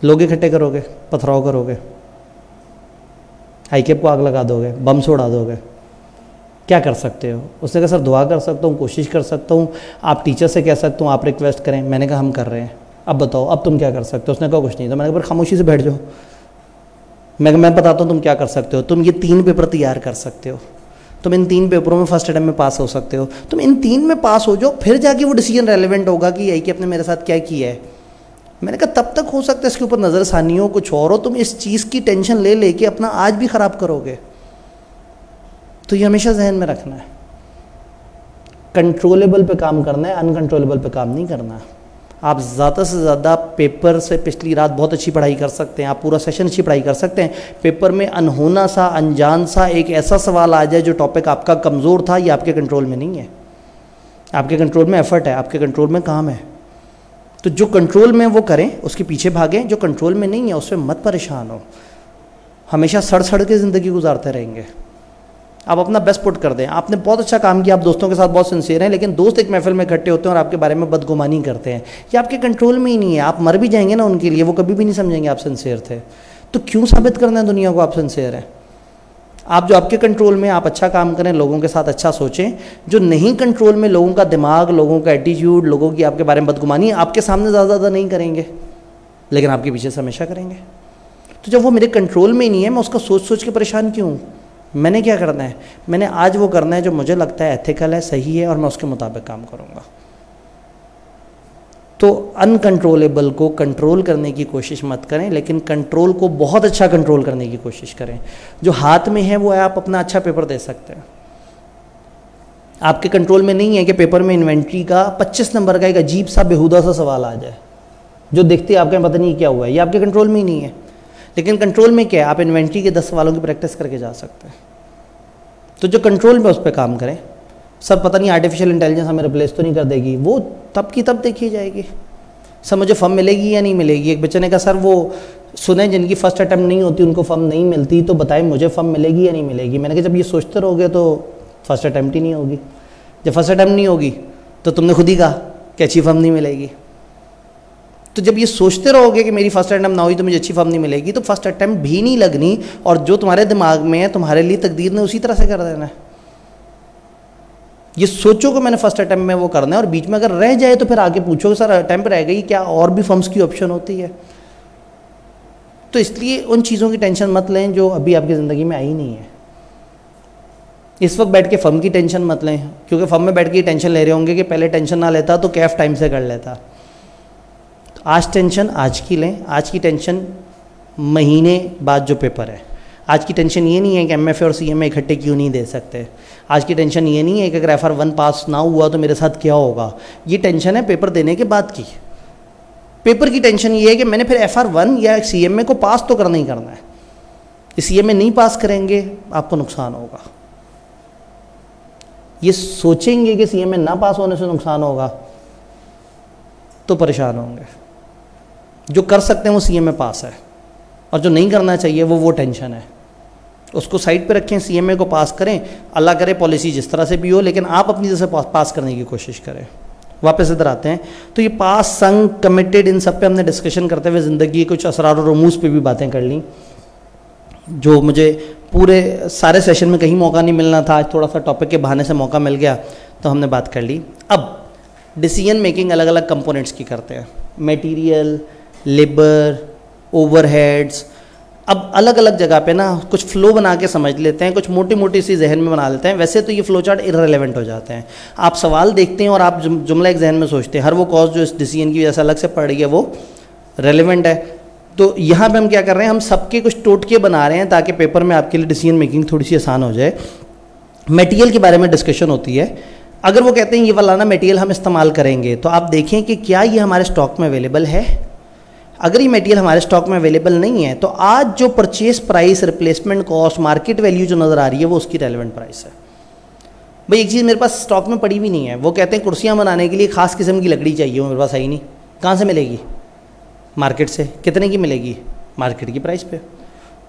लोग इकट्ठे करोगे, पथराव करोगे, ICAP को आग लगा दोगे, बम से उड़ा दोगे, क्या कर सकते हो? उसने कहा सर दुआ कर सकता हूँ, कोशिश कर सकता हूँ, आप टीचर से कह सकता हूँ, आप रिक्वेस्ट करें। मैंने कहा हम कर रहे हैं, अब बताओ अब तुम क्या कर सकते हो? उसने कहा कुछ नहीं। तो मैंने कहा फिर खामोशी से बैठ जाओ। मैं बताता हूँ तुम क्या कर सकते हो। तुम ये 3 पेपर तैयार कर सकते हो, तुम इन 3 पेपरों में फर्स्ट अटेम्प्ट में पास हो सकते हो। तुम इन 3 में पास हो जाओ, फिर जाके वो डिसीजन रेलेवेंट होगा कि ICAP ने मेरे साथ क्या किया है। मैंने कहा तब तक हो सकता है इसके ऊपर नज़रसानी हो, कुछ और हो, तुम इस चीज़ की टेंशन ले लेके अपना आज भी ख़राब करोगे। तो ये हमेशा जहन में रखना है, कंट्रोलेबल पे काम करना है, अनकंट्रोलेबल पे काम नहीं करना। आप ज़्यादा से ज़्यादा पेपर से पिछली रात बहुत अच्छी पढ़ाई कर सकते हैं, आप पूरा सेशन अच्छी पढ़ाई कर सकते हैं। पेपर में अनहोना सा, अनजान सा एक ऐसा सवाल आ जाए जो टॉपिक आपका कमज़ोर था, ये आपके कंट्रोल में नहीं है। आपके कंट्रोल में एफर्ट है, आपके कंट्रोल में काम है। तो जो कंट्रोल में वो करें, उसके पीछे भागें। जो कंट्रोल में नहीं है उससे मत परेशान हो। हमेशा सड़ सड़ के ज़िंदगी गुजारते रहेंगे। आप अपना बेस्ट पुट कर दें। आपने बहुत अच्छा काम किया, आप दोस्तों के साथ बहुत सिंसियर हैं, लेकिन दोस्त एक महफिल में इकट्ठे होते हैं और आपके बारे में बदगुमानी करते हैं, ये आपके कंट्रोल में ही नहीं है। आप मर भी जाएंगे ना उनके लिए, वो कभी भी नहीं समझेंगे आप सिंसियर थे। तो क्यों साबित करना है दुनिया को आप सिंसियर हैं? आप जो आपके कंट्रोल में, आप अच्छा काम करें, लोगों के साथ अच्छा सोचें। जो नहीं कंट्रोल में, लोगों का दिमाग, लोगों का एटीट्यूड, लोगों की आपके बारे में बदगुमानी, आपके सामने ज़्यादा नहीं करेंगे, लेकिन आपके पीछे से हमेशा करेंगे। तो जब वो मेरे कंट्रोल में ही नहीं है, मैं उसका सोच सोच के परेशान क्यों हूँ? मैंने क्या करना है? मैंने आज वो करना है जो मुझे लगता है एथिकल है, सही है, और मैं उसके मुताबिक काम करूँगा। तो अनकंट्रोलेबल को कंट्रोल करने की कोशिश मत करें, लेकिन कंट्रोल को बहुत अच्छा कंट्रोल करने की कोशिश करें। जो हाथ में है वो है, आप अपना अच्छा पेपर दे सकते हैं। आपके कंट्रोल में नहीं है कि पेपर में इन्वेंट्री का 25 नंबर का एक अजीब सा बेहुदा सा सवाल आ जाए जो देखते आपके पता नहीं क्या हुआ है, ये आपके कंट्रोल में ही नहीं है। लेकिन कंट्रोल में क्या है, आप इन्वेंट्री के 10 सवालों की प्रैक्टिस करके जा सकते हैं। तो जो कंट्रोल में उस पर काम करें। सर पता नहीं आर्टिफिशियल इंटेलिजेंस हमें रिप्लेस तो नहीं कर देगी, वो तब की तब देखी जाएगी। सर मुझे फर्म मिलेगी या नहीं मिलेगी। एक बच्चे ने कहा सर वो सुने जिनकी फर्स्ट अटैम्प्ट नहीं होती उनको फर्म नहीं मिलती, तो बताएं मुझे फर्म मिलेगी या नहीं मिलेगी। मैंने कहा जब ये सोचते रहोगे तो फर्स्ट अटैम्प्ट ही नहीं होगी। जब फर्स्ट अटैम्प्ट नहीं होगी तो तुमने खुद ही कहा कि अच्छी फर्म नहीं मिलेगी। तो जब ये सोचते रहोगे कि मेरी फर्स्ट अटैम्प्ट ना हुई तो मुझे अच्छी फर्म नहीं मिलेगी, तो फर्स्ट अटैम्प्ट भी नहीं लगनी, और जो तुम्हारे दिमाग में है तुम्हारे लिए तकदीर ने उसी तरह से कर देना है। ये सोचो कि मैंने फर्स्ट अटैम्प्ट में वो करना है, और बीच में अगर रह जाए तो फिर आगे पूछो सर अटैम्प्ट रह गई, क्या और भी फर्म्स की ऑप्शन होती है। तो इसलिए उन चीज़ों की टेंशन मत लें जो अभी आपकी ज़िंदगी में आई नहीं है। इस वक्त बैठ के फर्म की टेंशन मत लें, क्योंकि फर्म में बैठ के टेंशन ले रहे होंगे कि पहले टेंशन ना लेता तो कैफ टाइम से कर लेता। तो आज टेंशन आज की लें, आज की टेंशन महीने बाद जो पेपर है। आज की टेंशन ये नहीं है कि एमएफए और सीएमए इकट्ठे क्यों नहीं दे सकते। आज की टेंशन ये नहीं है कि अगर FR1 पास ना हुआ तो मेरे साथ क्या होगा। ये टेंशन है पेपर देने के बाद की। पेपर की टेंशन ये है कि मैंने फिर FR1 या सीएमए को पास तो करना ही करना है। सीएमए नहीं पास करेंगे आपको नुकसान होगा। ये सोचेंगे कि सीएमए ना पास होने से नुकसान होगा तो परेशान होंगे। जो कर सकते हैं वो सीएमए पास है, और जो नहीं करना चाहिए वो टेंशन है। उसको साइड पे रखें, सीएमए को पास करें, अल्लाह करे पॉलिसी जिस तरह से भी हो, लेकिन आप अपनी तरफ से पास करने की कोशिश करें। वापस इधर आते हैं, तो ये पास, संग, कमिटेड, इन सब पे हमने डिस्कशन करते हुए ज़िंदगी के कुछ असरार और रमूज़ पे भी बातें कर ली, जो मुझे पूरे सारे सेशन में कहीं मौका नहीं मिलना था। आज थोड़ा सा टॉपिक के बहाने से मौका मिल गया तो हमने बात कर ली। अब डिसीजन मेकिंग अलग अलग कंपोनेंट्स की करते हैं, मटेरियल, लेबर, ओवरहेड्स। अब अलग अलग जगह पे ना कुछ फ्लो बना के समझ लेते हैं, कुछ मोटी मोटी सी जहन में बना लेते हैं। वैसे तो ये फ्लो चार्ट इररिलेवेंट हो जाते हैं। आप सवाल देखते हैं और आप जुमला एक जहन में सोचते हैं, हर वो कॉज जो इस डिसीजन की वजह से अलग से पड़ रही है वो रेलिवेंट है। तो यहाँ पे हम क्या कर रहे हैं, हम सबके कुछ टोटके बना रहे हैं ताकि पेपर में आपके लिए डिसीजन मेकिंग थोड़ी सी आसान हो जाए। मटेरियल के बारे में डिस्कशन होती है। अगर वो कहते हैं ये वाला ना मटेरियल हम इस्तेमाल करेंगे, तो आप देखें कि क्या ये हमारे स्टॉक में अवेलेबल है। अगर ये मटेरियल हमारे स्टॉक में अवेलेबल नहीं है तो आज जो purchase price, replacement cost, market value जो नज़र आ रही है वो उसकी रेलेवेंट प्राइस है। भाई एक चीज़ मेरे पास स्टॉक में पड़ी भी नहीं है, वो कहते हैं कुर्सियाँ बनाने के लिए ख़ास किस्म की लकड़ी चाहिए, वो मेरे पास है ही नहीं। कहाँ से मिलेगी? मार्केट से। कितने की मिलेगी? मार्केट की प्राइस पे।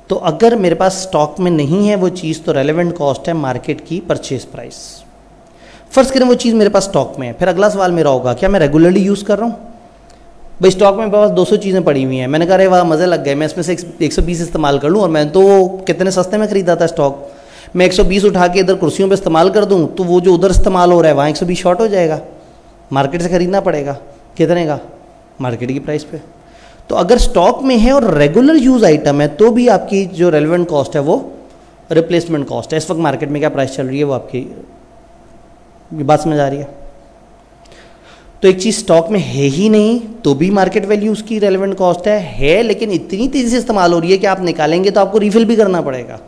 तो अगर मेरे पास स्टॉक में नहीं है वो चीज़, तो रेलेवेंट कॉस्ट है मार्केट की परचेस प्राइस। फर्स्ट करें वो चीज़ मेरे पास स्टॉक में है, फिर अगला सवाल मेरा होगा क्या मैं रेगुलरली यूज़ कर रहा हूँ। भाई स्टॉक में मेरे पास 200 चीज़ें पड़ी हुई हैं, मैंने कहा अरे वाह मज़े लग गए, मैं इसमें से 120 इस्तेमाल कर लूँ, और मैं तो कितने सस्ते में ख़रीदा था स्टॉक। मैं 120 उठा के इधर कुर्सियों पे इस्तेमाल कर दूँ तो वो जो उधर इस्तेमाल हो रहा है वहाँ 120 शॉर्ट हो जाएगा, मार्केट से ख़रीदना पड़ेगा। कितने का? मार्केट की प्राइस पे। तो अगर स्टॉक में है और रेगुलर यूज़ आइटम है तो भी आपकी जो रेलेवेंट कॉस्ट है वो रिप्लेसमेंट कॉस्ट है। इस वक्त मार्केट में क्या प्राइस चल रही है वो आपकी बात समझ आ रही है। तो एक चीज़ स्टॉक में है ही नहीं तो भी मार्केट वैल्यू उसकी रेलेवेंट कॉस्ट है लेकिन इतनी तेज़ी से इस्तेमाल हो रही है कि आप निकालेंगे तो आपको रिफिल भी करना पड़ेगा,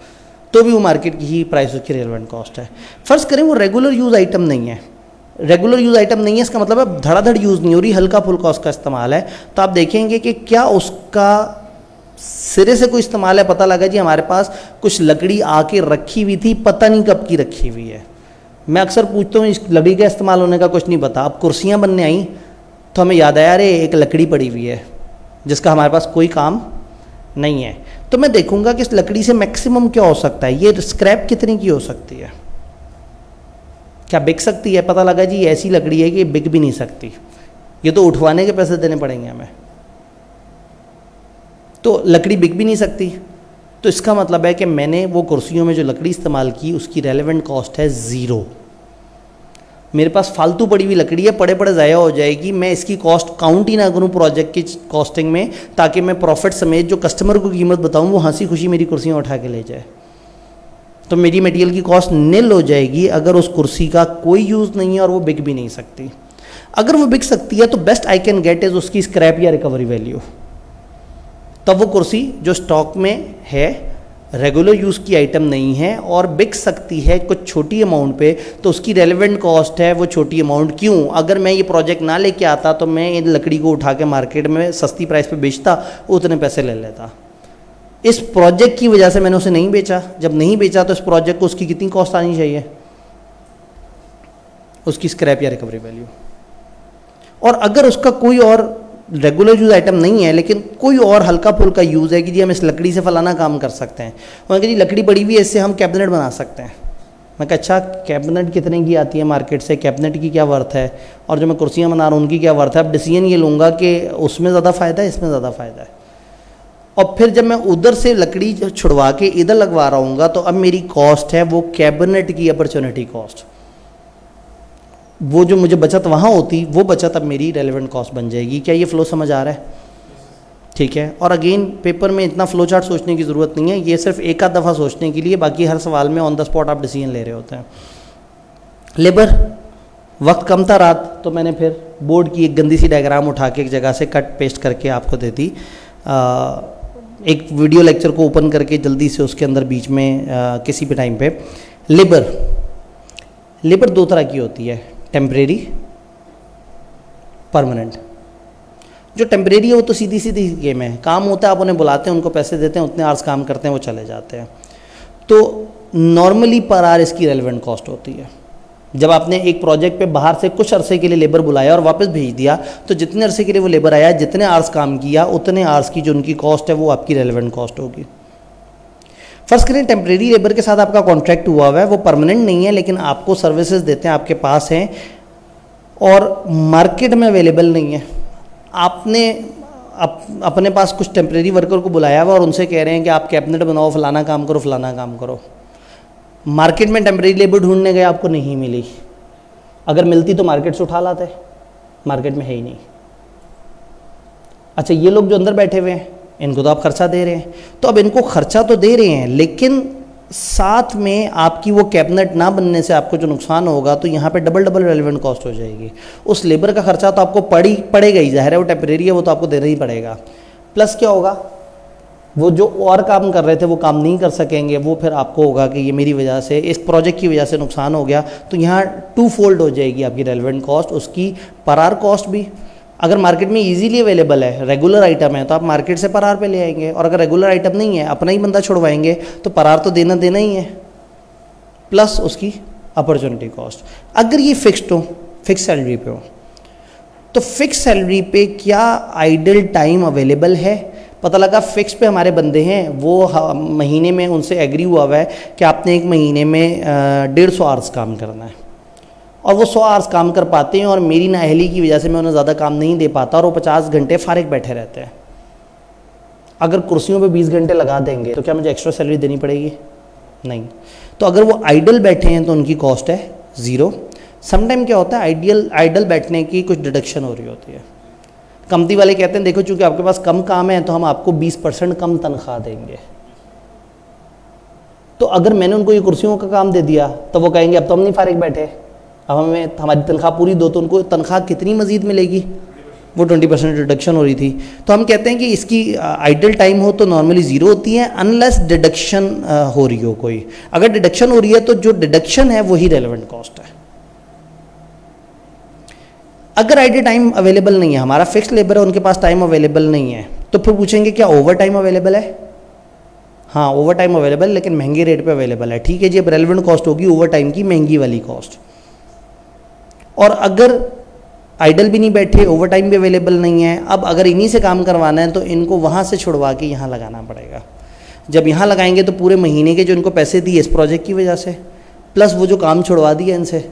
तो भी वो मार्केट की ही प्राइस उसकी रेलेवेंट कॉस्ट है। फर्स्ट करें वो रेगुलर यूज़ आइटम नहीं है। रेगुलर यूज़ आइटम नहीं है इसका मतलब है धड़ाधड़ यूज़ नहीं हो रही, हल्का फुल्का उसका इस्तेमाल है। तो आप देखेंगे कि क्या उसका सिरे से कोई इस्तेमाल है। पता लगा जी हमारे पास कुछ लकड़ी आके रखी हुई थी, पता नहीं कब की रखी हुई है। मैं अक्सर पूछता हूँ इस लकड़ी का इस्तेमाल होने का कुछ नहीं पता। अब कुर्सियाँ बनने आई तो हमें याद आया अरे एक लकड़ी पड़ी हुई है जिसका हमारे पास कोई काम नहीं है। तो मैं देखूंगा कि इस लकड़ी से मैक्सिमम क्या हो सकता है, ये स्क्रैप कितने की हो सकती है, क्या बिक सकती है। पता लगा जी ऐसी लकड़ी है कि बिक भी नहीं सकती, ये तो उठवाने के पैसे देने पड़ेंगे हमें, तो लकड़ी बिक भी नहीं सकती। तो इसका मतलब है कि मैंने वो कुर्सियों में जो लकड़ी इस्तेमाल की उसकी रेलेवेंट कॉस्ट है 0। मेरे पास फालतू पड़ी हुई लकड़ी है, पड़े पड़े ज़ाया हो जाएगी, मैं इसकी कॉस्ट काउंट ही ना करूँ प्रोजेक्ट की कॉस्टिंग में, ताकि मैं प्रॉफिट समेत जो कस्टमर को कीमत बताऊँ वो हंसी खुशी मेरी कुर्सियाँ उठा के ले जाए। तो मेरी मटेरियल की कॉस्ट निल हो जाएगी अगर उस कुर्सी का कोई यूज़ नहीं है और वो बिक भी नहीं सकती। अगर वो बिक सकती है तो best I can get is उसकी स्क्रैप या रिकवरी वैल्यू। तब वो कुर्सी जो स्टॉक में है, रेगुलर यूज़ की आइटम नहीं है और बिक सकती है कुछ छोटी अमाउंट पे, तो उसकी रेलेवेंट कॉस्ट है वो छोटी अमाउंट। क्यों? अगर मैं ये प्रोजेक्ट ना लेके आता तो मैं इन लकड़ी को उठा के मार्केट में सस्ती प्राइस पे बेचता, उतने पैसे ले लेता। इस प्रोजेक्ट की वजह से मैंने उसे नहीं बेचा। जब नहीं बेचा तो इस प्रोजेक्ट को उसकी कितनी कॉस्ट आनी चाहिए? उसकी स्क्रैप या रिकवरी वैल्यू। और अगर उसका कोई और रेगुलर यूज आइटम नहीं है लेकिन कोई और हल्का फुल्का यूज़ है कि जी हम इस लकड़ी से फलाना काम कर सकते हैं, वहाँ कि जी लकड़ी पड़ी हुई है इससे हम कैबिनेट बना सकते हैं। मैं कहा अच्छा कैबिनेट कितने की आती है मार्केट से, कैबिनेट की क्या वर्थ है, और जो मैं कुर्सियाँ बना रहा हूँ उनकी क्या वर्थ है। अब डिसीजन ये लूँगा कि उसमें ज़्यादा फ़ायदा है, इसमें ज़्यादा फ़ायदा है। और फिर जब मैं उधर से लकड़ी छुड़वा के इधर लगवा रहा हूँ तो अब मेरी कॉस्ट है वो कैबिनेट की अपॉर्चुनिटी कॉस्ट। वो जो मुझे बचत वहाँ होती वो बचत अब मेरी रेलेवेंट कॉस्ट बन जाएगी। क्या ये फ्लो समझ आ रहा है? ठीक है। और अगेन पेपर में इतना फ्लो चार्ट सोचने की ज़रूरत नहीं है, ये सिर्फ एक आध दफ़ा सोचने के लिए, बाकी हर सवाल में ऑन द स्पॉट आप डिसीजन ले रहे होते हैं। लेबर, वक्त कम था रात, तो मैंने फिर बोर्ड की एक गंदी सी डायग्राम उठा के एक जगह से कट पेस्ट करके आपको दे दी। एक वीडियो लेक्चर को ओपन करके जल्दी से उसके अंदर बीच में किसी भी टाइम पे लेबर दो तरह की होती है, टेम्परेरी, परमानेंट। जो टेम्परेरी है वो तो सीधी सीधी गेम है, काम होता है, आप उन्हें बुलाते हैं, उनको पैसे देते हैं, उतने आवर्स काम करते हैं, वो चले जाते हैं। तो नॉर्मली पर आवर इसकी रेलेवेंट कॉस्ट होती है। जब आपने एक प्रोजेक्ट पे बाहर से कुछ अरसे के लिए लेबर बुलाया और वापस भेज दिया, तो जितने अरसे के लिए वो लेबर आया, जितने आवर्स काम किया, उतने आवर्स की जो उनकी कॉस्ट है वो आपकी रेलेवेंट कॉस्ट होगी। फर्स्ट करें टेम्परेरी लेबर के साथ आपका कॉन्ट्रैक्ट हुआ है, वो परमानेंट नहीं है लेकिन आपको सर्विसेज देते हैं, आपके पास हैं और मार्केट में अवेलेबल नहीं है। आपने अपने पास कुछ टेम्परेरी वर्कर को बुलाया हुआ और उनसे कह रहे हैं कि आप कैबिनेट बनाओ, फलाना काम करो, फलाना काम करो। मार्केट में टेम्परेरी लेबर ढूंढने गए, आपको नहीं मिली। अगर मिलती तो मार्केट से उठा लाते, मार्केट में है ही नहीं। अच्छा, ये लोग जो अंदर बैठे हुए हैं इनको तो आप खर्चा दे रहे हैं, तो अब इनको खर्चा तो दे रहे हैं लेकिन साथ में आपकी वो कैबिनेट ना बनने से आपको जो नुकसान होगा, तो यहाँ पे डबल रेलेवेंट कॉस्ट हो जाएगी। उस लेबर का खर्चा तो आपको पड़ेगा ही, जाहिर है वो टेम्परेरी है, वो तो आपको देना ही पड़ेगा। प्लस क्या होगा, वो जो और काम कर रहे थे वो काम नहीं कर सकेंगे, वो फिर आपको होगा कि ये मेरी वजह से, इस प्रोजेक्ट की वजह से नुकसान हो गया। तो यहाँ 2 फोल्ड हो जाएगी आपकी रेलेवेंट कॉस्ट, उसकी पर आवर कॉस्ट भी। अगर मार्केट में इजीली अवेलेबल है, रेगुलर आइटम है, तो आप मार्केट से पर आवर पे ले आएंगे, और अगर रेगुलर आइटम नहीं है, अपना ही बंदा छुड़वाएंगे, तो पर आवर तो देना ही है, प्लस उसकी अपॉर्चुनिटी कॉस्ट। अगर ये फिक्स्ड हो, फिक्स सैलरी पे हो, तो फिक्स सैलरी पे क्या आइडल टाइम अवेलेबल है? पता लगा फिक्स पे हमारे बंदे हैं, वो महीने में उनसे एग्री हुआ है कि आपने एक महीने में 150 आवर्स काम करना है, और वो 100 आवर्स काम कर पाते हैं, और मेरी नाअहली की वजह से मैं उन्हें ज़्यादा काम नहीं दे पाता, और वो 50 घंटे फारिग बैठे रहते हैं। अगर कुर्सियों पे 20 घंटे लगा देंगे तो क्या मुझे एक्स्ट्रा सैलरी देनी पड़ेगी? नहीं। तो अगर वो आइडल बैठे हैं तो उनकी कॉस्ट है 0। समटाइम क्या होता है, आइडल बैठने की कुछ डिडक्शन हो रही होती है। कंपनी वाले कहते हैं देखो चूँकि आपके पास कम काम है तो हम आपको 20% कम तनख्वाह देंगे। तो अगर मैंने उनको ये कुर्सियों का काम दे दिया तो वो कहेंगे अब तो हम नहीं फारिग बैठे, अब हमें हमारी तनख्वाह पूरी दो, तो उनको तनख्वाह कितनी मजीद मिलेगी? वो 20% डिडक्शन हो रही थी। तो हम कहते हैं कि इसकी आइडल टाइम हो तो नॉर्मली 0 होती है, अनलेस डिडक्शन हो रही हो कोई। अगर डिडक्शन हो रही है तो जो डिडक्शन है वही रेलेवेंट कॉस्ट है। अगर आइडल टाइम अवेलेबल नहीं है, हमारा फिक्स लेबर है, उनके पास टाइम अवेलेबल नहीं है, तो फिर पूछेंगे क्या ओवर टाइम अवेलेबल है? हाँ, ओवर टाइम अवेलेबल, लेकिन महंगे रेट पे अवेलेबल है। ठीक है जी, अब रेलेवेंट कॉस्ट होगी ओवर टाइम की महंगी वाली कॉस्ट। और अगर आइडल भी नहीं बैठे, ओवर टाइम भी अवेलेबल नहीं है, अब अगर इन्हीं से काम करवाना है तो इनको वहाँ से छुड़वा के यहाँ लगाना पड़ेगा। जब यहाँ लगाएंगे तो पूरे महीने के जो इनको पैसे दिए इस प्रोजेक्ट की वजह से, प्लस वो जो काम छुड़वा दिया इनसे,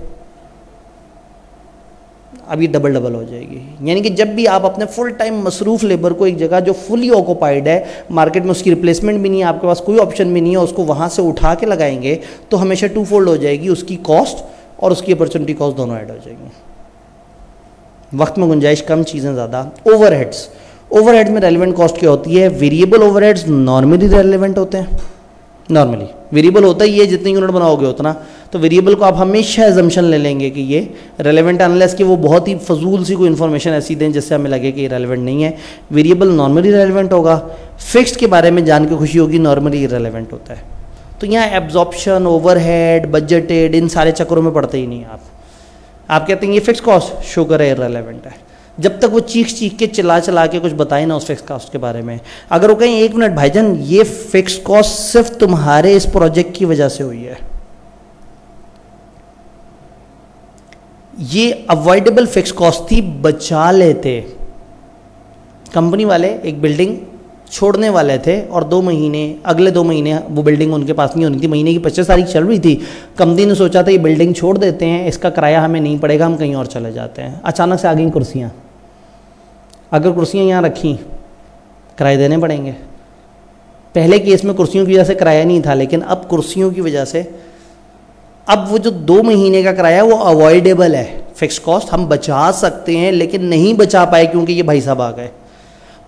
अब ये डबल हो जाएगी। यानी कि जब भी आप अपने फुल टाइम मसरूफ़ लेबर को एक जगह जो फुली ऑक्यूपाइड है, मार्केट में उसकी रिप्लेसमेंट भी नहीं है, आपके पास कोई ऑप्शन भी नहीं है, उसको वहाँ से उठा के लगाएंगे तो हमेशा 2 फोल्ड हो जाएगी उसकी कॉस्ट और उसकी अपॉर्चुनिटी कॉस्ट, दोनों ऐड हो जाएंगी। वक्त में गुंजाइश कम, चीज़ें ज़्यादा। ओवरहेड्स में रेलेवेंट कॉस्ट क्या होती है? वेरिएबल ओवरहेड्स नॉर्मली रेलेवेंट होते हैं। नॉर्मली वेरिएबल होता ही है, जितने यूनिट बनाओगे उतना। तो वेरिएबल को आप हमेशा एजम्पशन ले लेंगे कि ये रेलेवेंट है, अनलेस कि वो बहुत ही फजूल सी कोई इन्फॉर्मेशन ऐसी दें जिससे हमें लगे कि ये रेलेवेंट नहीं है। वेरिएबल नॉर्मली रेलेवेंट होगा, फिक्स्ड के बारे में जान के खुशी होगी, नॉर्मली इरेलेवेंट होता है। तो यहाँ एब्जॉर्प्शन, ओवरहेड, बजटेड, इन सारे चक्करों में पड़ते ही नहीं आप कहते हैं ये फिक्स कॉस्ट, शुगर है इरेलेवेंट है, जब तक वो चीख के चिल्ला के कुछ बताए ना उस फिक्स कॉस्ट के बारे में। अगर वो कहें 1 मिनट भाईजान ये फिक्स कॉस्ट सिर्फ तुम्हारे इस प्रोजेक्ट की वजह से हुई है, ये अवॉइडेबल फिक्स कॉस्ट थी, बचा लेते। कंपनी वाले एक बिल्डिंग छोड़ने वाले थे और अगले 2 महीने वो बिल्डिंग उनके पास नहीं होनी थी, महीने की 25 तारीख चल रही थी। कंपनी ने सोचा था ये बिल्डिंग छोड़ देते हैं, इसका किराया हमें नहीं पड़ेगा, हम कहीं और चले जाते हैं। अचानक से आ गई कुर्सियाँ, अगर कुर्सियाँ यहाँ रखी किराए देने पड़ेंगे। पहले केस में कुर्सियों की वजह से किराया नहीं था, लेकिन अब कुर्सियों की वजह से अब वो जो 2 महीने का किराया वो अवॉइडेबल है, फिक्स कॉस्ट हम बचा सकते हैं, लेकिन नहीं बचा पाए क्योंकि ये भाई साहब आ गए।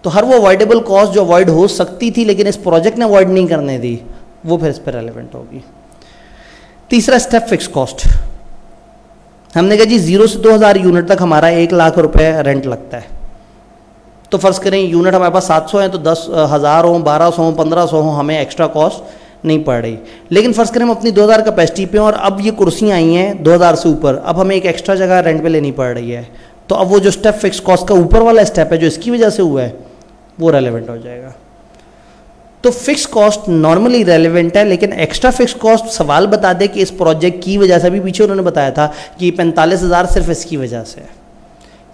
तो हर वो अवॉइडेबल कॉस्ट जो अवॉइड हो सकती थी लेकिन इस प्रोजेक्ट ने अवॉइड नहीं करने दी, वो फिर इस पर रेलेवेंट होगी। तीसरा स्टेप फिक्स कॉस्ट। हमने कहा जी 0 से 2000 यूनिट तक हमारा 1 लाख रुपए रेंट लगता है। तो फर्ज करें यूनिट हमारे पास 700 हैं, तो 10,000 हो, 1200 हो, 1500 हो, हमें एक्स्ट्रा कॉस्ट नहीं पड़ रही। लेकिन फर्ज करें हम अपनी 2000 कैपेसिटी पे और अब ये कुर्सियाँ आई हैं 2000 से ऊपर, अब हमें एक एक्स्ट्रा जगह रेंट पे लेनी पड़ रही है। तो अब वो जो स्टेप फिक्स कॉस्ट का ऊपर वाला स्टेप है जो इसकी वजह से हुआ है वो रेलेवेंट हो जाएगा। तो फिक्स कॉस्ट नॉर्मली रेलेवेंट है, लेकिन एक्स्ट्रा फिक्स कॉस्ट सवाल बता दे कि इस प्रोजेक्ट की वजह से, अभी पीछे उन्होंने बताया था कि 45,000 सिर्फ इसकी वजह से है।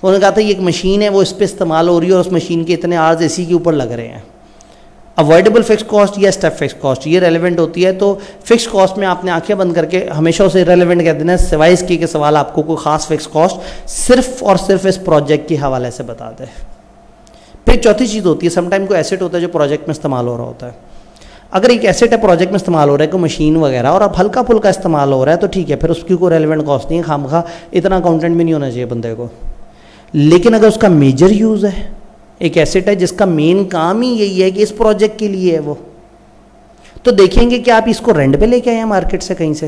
उन्होंने कहा था ये एक मशीन है वो इस पर इस्तेमाल हो रही है और उस मशीन के इतने आर्स इसी के ऊपर लग रहे हैं। अवॉइडेबल फिक्स कॉस्ट या स्टेप फिक्स कॉस्ट ये रेलेवेंट होती है। तो फिक्स कॉस्ट में आपने आंखें बंद करके हमेशा उसे रेलेवेंट कह देना, सिवाय इसके कि सवाल आपको कोई खास फिक्स कॉस्ट सिर्फ और सिर्फ इस प्रोजेक्ट के हवाले से बता दे। फिर चौथी चीज़ होती है, समटाइम कोई एसेट होता है जो प्रोजेक्ट में इस्तेमाल हो रहा होता है। अगर एक एसेट है प्रोजेक्ट में इस्तेमाल हो रहा है, कोई मशीन वगैरह, और अब हल्का फुल्का इस्तेमाल हो रहा है तो ठीक है, फिर उसकी कोई रेलेवेंट कॉस्ट नहीं है, खामखा इतना अकाउंटेंट भी नहीं होना चाहिए बंदे को। लेकिन अगर उसका मेजर यूज़ है, एक एसेट है जिसका मेन काम ही यही है कि इस प्रोजेक्ट के लिए है वो, तो देखेंगे कि आप इसको रेंट पे लेके आए हैं मार्केट से कहीं से।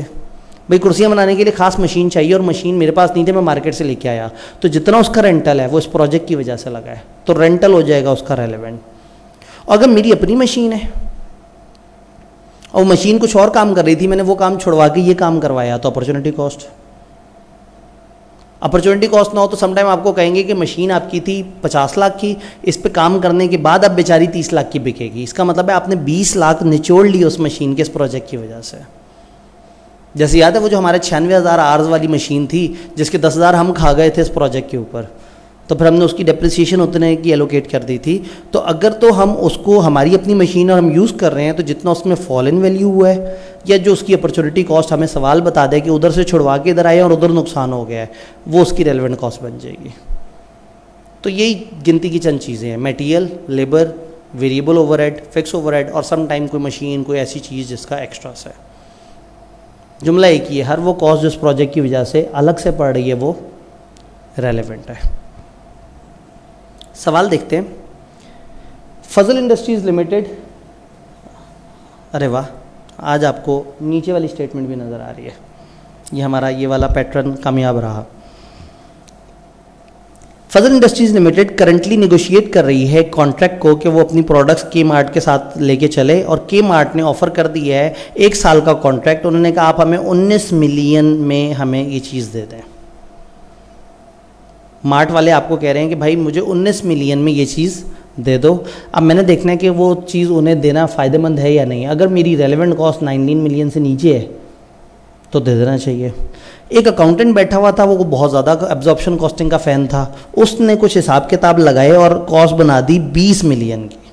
भाई कुर्सियाँ बनाने के लिए खास मशीन चाहिए और मशीन मेरे पास नहीं थी, मैं मार्केट से लेके आया, तो जितना उसका रेंटल है वो इस प्रोजेक्ट की वजह से लगा है, तो रेंटल हो जाएगा उसका रेलेवेंट। अगर मेरी अपनी मशीन है और मशीन कुछ और काम कर रही थी, मैंने वो काम छुड़वा के ये काम करवाया, तो अपॉर्चुनिटी कॉस्ट। अपॉर्चुनिटी कॉस्ट ना हो तो समटाइम आपको कहेंगे कि मशीन आपकी थी 50 लाख की, इस पे काम करने के बाद अब बेचारी 30 लाख की बिकेगी। इसका मतलब है आपने 20 लाख निचोड़ ली उस मशीन के इस प्रोजेक्ट की वजह से। जैसे याद है वो जो हमारे 96,000 आवर्स वाली मशीन थी जिसके 10,000 हम खा गए थे इस प्रोजेक्ट के ऊपर, तो फिर हमने उसकी डेप्रिसिएशन उतने की एलोकेट कर दी थी। तो अगर तो हम उसको हमारी अपनी मशीन और हम यूज़ कर रहे हैं तो जितना उसमें फॉल इन वैल्यू हुआ है या जो उसकी अपॉर्चुनिटी कॉस्ट हमें सवाल बता दे कि उधर से छुड़वा के इधर आए और उधर नुकसान हो गया है, वो उसकी रेलेवेंट कॉस्ट बन जाएगी। तो यही गिनती की चंद चीज़ें हैं, material, labour, variable overhead, fix overhead और सम टाइम कोई मशीन, कोई ऐसी चीज़ जिसका एक्स्ट्रास है। जुमला एक ही है, हर वो कॉस्ट जो इस प्रोजेक्ट की वजह से अलग से पड़ रही है वो रेलेवेंट है। सवाल देखते हैं। फजल इंडस्ट्रीज़ लिमिटेड, अरे वाह, आज आपको नीचे वाली स्टेटमेंट भी नज़र आ रही है, ये हमारा ये वाला पैटर्न कामयाब रहा। फजल इंडस्ट्रीज़ लिमिटेड करंटली निगोशिएट कर रही है कॉन्ट्रैक्ट को कि वो अपनी प्रोडक्ट्स के मार्ट के साथ लेके चले, और के मार्ट ने ऑफ़र कर दी है 1 साल का कॉन्ट्रैक्ट। उन्होंने कहा आप हमें 19 मिलियन में हमें ये चीज़ दे दें। मार्ट वाले आपको कह रहे हैं कि भाई मुझे 19 मिलियन में ये चीज़ दे दो। अब मैंने देखना है कि वो चीज़ उन्हें देना फ़ायदेमंद है या नहीं। अगर मेरी रेलेवेंट कॉस्ट 19 मिलियन से नीचे है तो दे देना चाहिए। एक अकाउंटेंट बैठा हुआ था, वो बहुत ज़्यादा एब्जॉर्प्शन कॉस्टिंग का फ़ैन था, उसने कुछ हिसाब किताब लगाए और कॉस्ट बना दी 20 मिलियन की।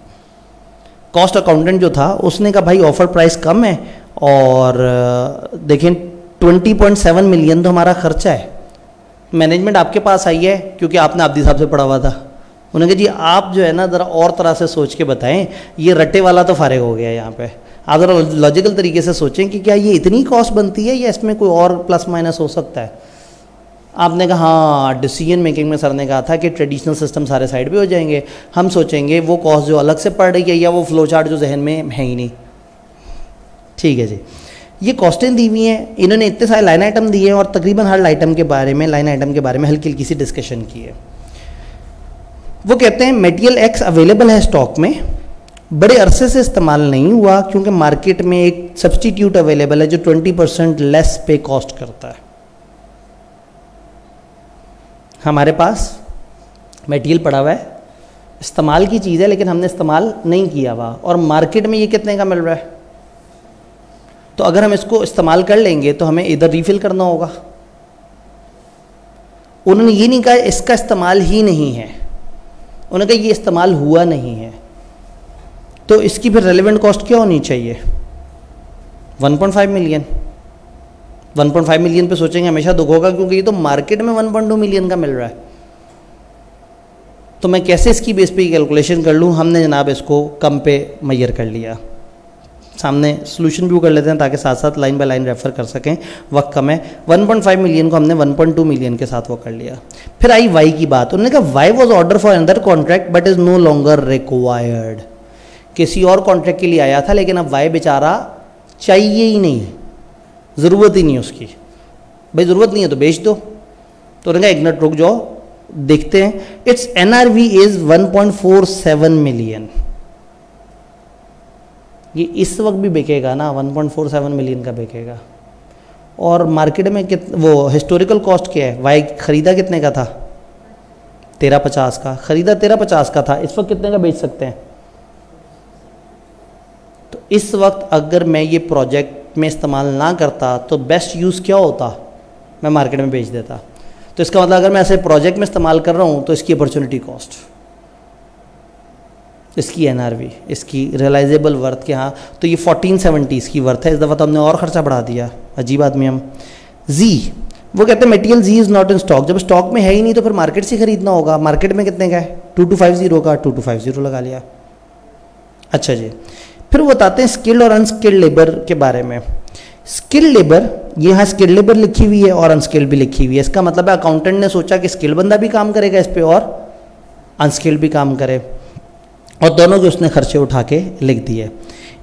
कॉस्ट अकाउंटेंट जो था उसने कहा भाई ऑफर प्राइस कम है और देखें 20.7 मिलियन तो हमारा खर्चा है। मैनेजमेंट आपके पास आई है क्योंकि आपने आब्दी साहब से पढ़ा हुआ था। उन्होंने कहा जी आप जो है ना ज़रा और तरह से सोच के बताएं, ये रट्टे वाला तो फारिग हो गया है यहाँ पे, आप ज़रा लॉजिकल तरीके से सोचें कि क्या ये इतनी कॉस्ट बनती है या इसमें कोई और प्लस माइनस हो सकता है। आपने कहा हाँ, डिसीजन मेकिंग में सर ने कहा था कि ट्रेडिशनल सिस्टम सारे साइड पे हो जाएंगे, हम सोचेंगे वो कॉस्ट जो अलग से पड़ रही है या वो फ्लो चार्ट जो जहन में है ही नहीं। ठीक है जी, ये कॉस्टें दी हुई हैं, इन्होंने इतने सारे लाइन आइटम दिए हैं और तकरीबन हर आइटम के बारे में हल्की हल्की सी डिस्कशन की है। वो कहते हैं मटेरियल एक्स अवेलेबल है स्टॉक में, बड़े अरसे से इस्तेमाल नहीं हुआ क्योंकि मार्केट में एक सब्स्टिट्यूट अवेलेबल है जो 20% लेस पे कॉस्ट करता है। हमारे पास मटेरियल पड़ा हुआ है, इस्तेमाल की चीज़ है लेकिन हमने इस्तेमाल नहीं किया हुआ, और मार्केट में ये कितने का मिल रहा है। तो अगर हम इसको इस्तेमाल कर लेंगे तो हमें इधर रीफिल करना होगा। उन्होंने ये नहीं कहा इसका इस्तेमाल ही नहीं है, उन्होंने कहा ये इस्तेमाल हुआ नहीं है, तो इसकी फिर रेलेवेंट कॉस्ट क्या होनी चाहिए? 1.5 मिलियन। 1.5 मिलियन पे सोचेंगे हमेशा दुख होगा क्योंकि ये तो मार्केट में 1.2 मिलियन का मिल रहा है। तो मैं कैसे इसकी बेस पे कैलकुलेशन कर लूँ? हमने जनाब इसको कम पे मैयर कर लिया। सामने सोल्यूशन भी वो कर लेते हैं ताकि साथ साथ लाइन बाय लाइन रेफर कर सकें, वक्त कम है। 1.5 मिलियन को हमने 1.2 मिलियन के साथ वो कर लिया। फिर आई वाई की बात, उन्होंने कहा why was order for another contract but is no longer required. किसी और कॉन्ट्रैक्ट के लिए आया था लेकिन अब वाई बेचारा चाहिए ही नहीं, ज़रूरत ही नहीं उसकी। भाई ज़रूरत नहीं है तो बेच दो। तो उन्होंने कहा एक मिनट रुक जाओ, देखते हैं। It's NRV is 1.47 million. ये इस वक्त भी बिकेगा ना, 1.47 मिलियन का बिकेगा। और मार्केट में वो हिस्टोरिकल कॉस्ट क्या है? वाई खरीदा कितने का था? 1350 का खरीदा, 1350 का था। इस वक्त कितने का बेच सकते हैं? तो इस वक्त अगर मैं ये प्रोजेक्ट में इस्तेमाल ना करता तो बेस्ट यूज़ क्या होता? मैं मार्केट में बेच देता। तो इसका मतलब अगर मैं ऐसे प्रोजेक्ट में इस्तेमाल कर रहा हूँ तो इसकी अपॉर्चुनिटी कॉस्ट, इसकी NRV, इसकी रियलाइजेबल वर्थ के, हाँ तो ये 1470 इसकी वर्थ है। इस दफ़ा तो हमने और ख़र्चा बढ़ा दिया, अजीब आदमी हम। जी वो कहते हैं material G is not in stock. जब स्टॉक में है ही नहीं तो फिर मार्केट से खरीदना होगा। मार्केट में कितने का है? 2250 का, 2250 लगा लिया। अच्छा जी, फिर वो बताते हैं स्किल्ड और अनस्किल्ड लेबर के बारे में। स्किल्ड लेबर, यहाँ स्किल्ड लेबर लिखी हुई है और अनस्किल्ड भी लिखी हुई है। इसका मतलब है अकाउंटेंट ने सोचा कि स्किल्ड बंदा भी काम करेगा इस पर और अनस्किल्ड भी काम करे, और दोनों के उसने खर्चे उठा के लिख दिए।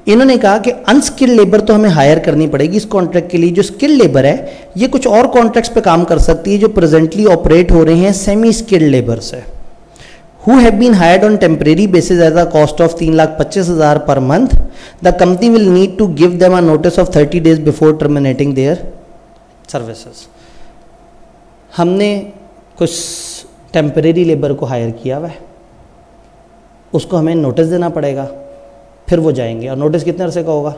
इन्होंने कहा कि अनस्किल्ड लेबर तो हमें हायर करनी पड़ेगी इस कॉन्ट्रैक्ट के लिए। जो स्किल्ड लेबर है ये कुछ और कॉन्ट्रैक्ट्स पे काम कर सकती है जो प्रेजेंटली ऑपरेट हो रहे हैं सेमी स्किल्ड लेबर से, who have been hired on temporary basis at a cost of 3,25,000 per month. The company will need to give them a notice of 30 days before terminating their services. हमने कुछ temporary labour को higher किया हुआ है, उसको हमें notice देना पड़ेगा, फिर वो जाएंगे। और नोटिस कितने अरसे का होगा?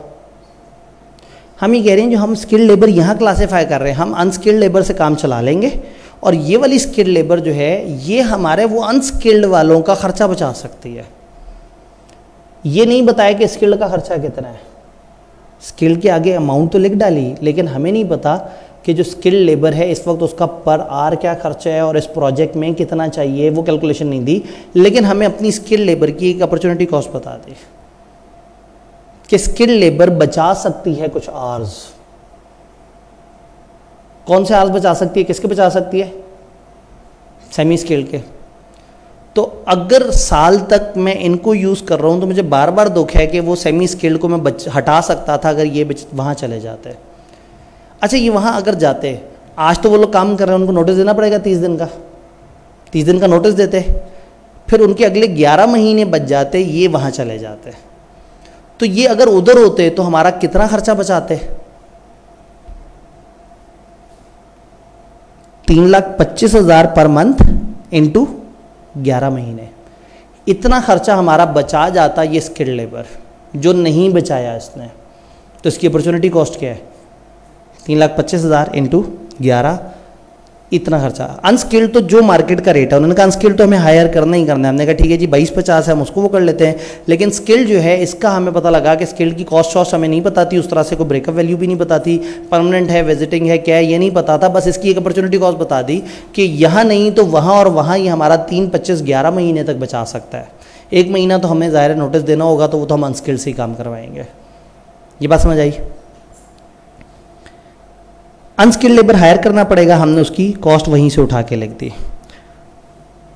हम ये कह रहे हैं जो हम स्किल्ड लेबर यहाँ क्लासीफाई कर रहे हैं, हम अनस्किल्ड लेबर से काम चला लेंगे, और ये वाली स्किल्ड लेबर जो है ये हमारे वो अनस्किल्ड वालों का खर्चा बचा सकती है। ये नहीं बताया कि स्किल्ड का खर्चा कितना है। स्किल्ड के आगे अमाउंट तो लिख डाली, लेकिन हमें नहीं पता कि जो स्किल्ड लेबर है इस वक्त उसका पर आवर क्या खर्चा है और इस प्रोजेक्ट में कितना चाहिए, वो कैलकुलेशन नहीं दी। लेकिन हमें अपनी स्किल्ड लेबर की एक अपॉर्चुनिटी कॉस्ट बता दी कि स्किल्ड लेबर बचा सकती है कुछ आवर्स। कौन से आवर्स बचा सकती है? किसके बचा सकती है? सेमी स्किल्ड के। तो अगर साल तक मैं इनको यूज़ कर रहा हूँ तो मुझे बार बार दुख है कि वो सेमी स्किल्ड को मैं हटा सकता था अगर ये वहाँ चले जाते। अच्छा, ये वहाँ अगर जाते, आज तो वो लोग काम कर रहे हैं, उनको नोटिस देना पड़ेगा 30 दिन का। 30 दिन का नोटिस देते, फिर उनके अगले 11 महीने बच जाते, ये वहाँ चले जाते। तो ये अगर उधर होते तो हमारा कितना खर्चा बचाते? 3,25,000 पर मंथ इंटू 11 महीने, इतना खर्चा हमारा बचा जाता ये स्किल्ड लेबर जो नहीं बचाया इसने। तो इसकी अपॉर्चुनिटी कॉस्ट क्या है? 3,25,000 इंटू 11, इतना खर्चा। अनस्किल्ड तो जो मार्केट का रेट है, उन्होंने कहा अनस्किल्ड तो हमें हायर करना ही करना है। हमने कहा ठीक है जी 2250 है, हम उसको वो कर लेते हैं। लेकिन स्किल्ड जो है इसका हमें पता लगा कि स्किल्ड की कॉस्ट शॉस्ट हमें नहीं पता थी, उस तरह से कोई ब्रेकअप वैल्यू भी नहीं पता थी, परमानेंट है विजिटिंग है क्या है ये नहीं पता था। बस इसकी एक अपॉर्चुनिटी कॉस्ट बता दी कि यहाँ नहीं तो वहाँ और वहाँ ये हमारा 3, 25, 11 महीने तक बचा सकता है। 1 महीना तो हमें ज़ाहिर नोटिस देना होगा, तो वो तो हम अनस्किल्ड से ही काम करवाएंगे। ये बात समझ आई? अनस्किल्ड लेबर हायर करना पड़ेगा, हमने उसकी कॉस्ट वहीं से उठा के लिख दी।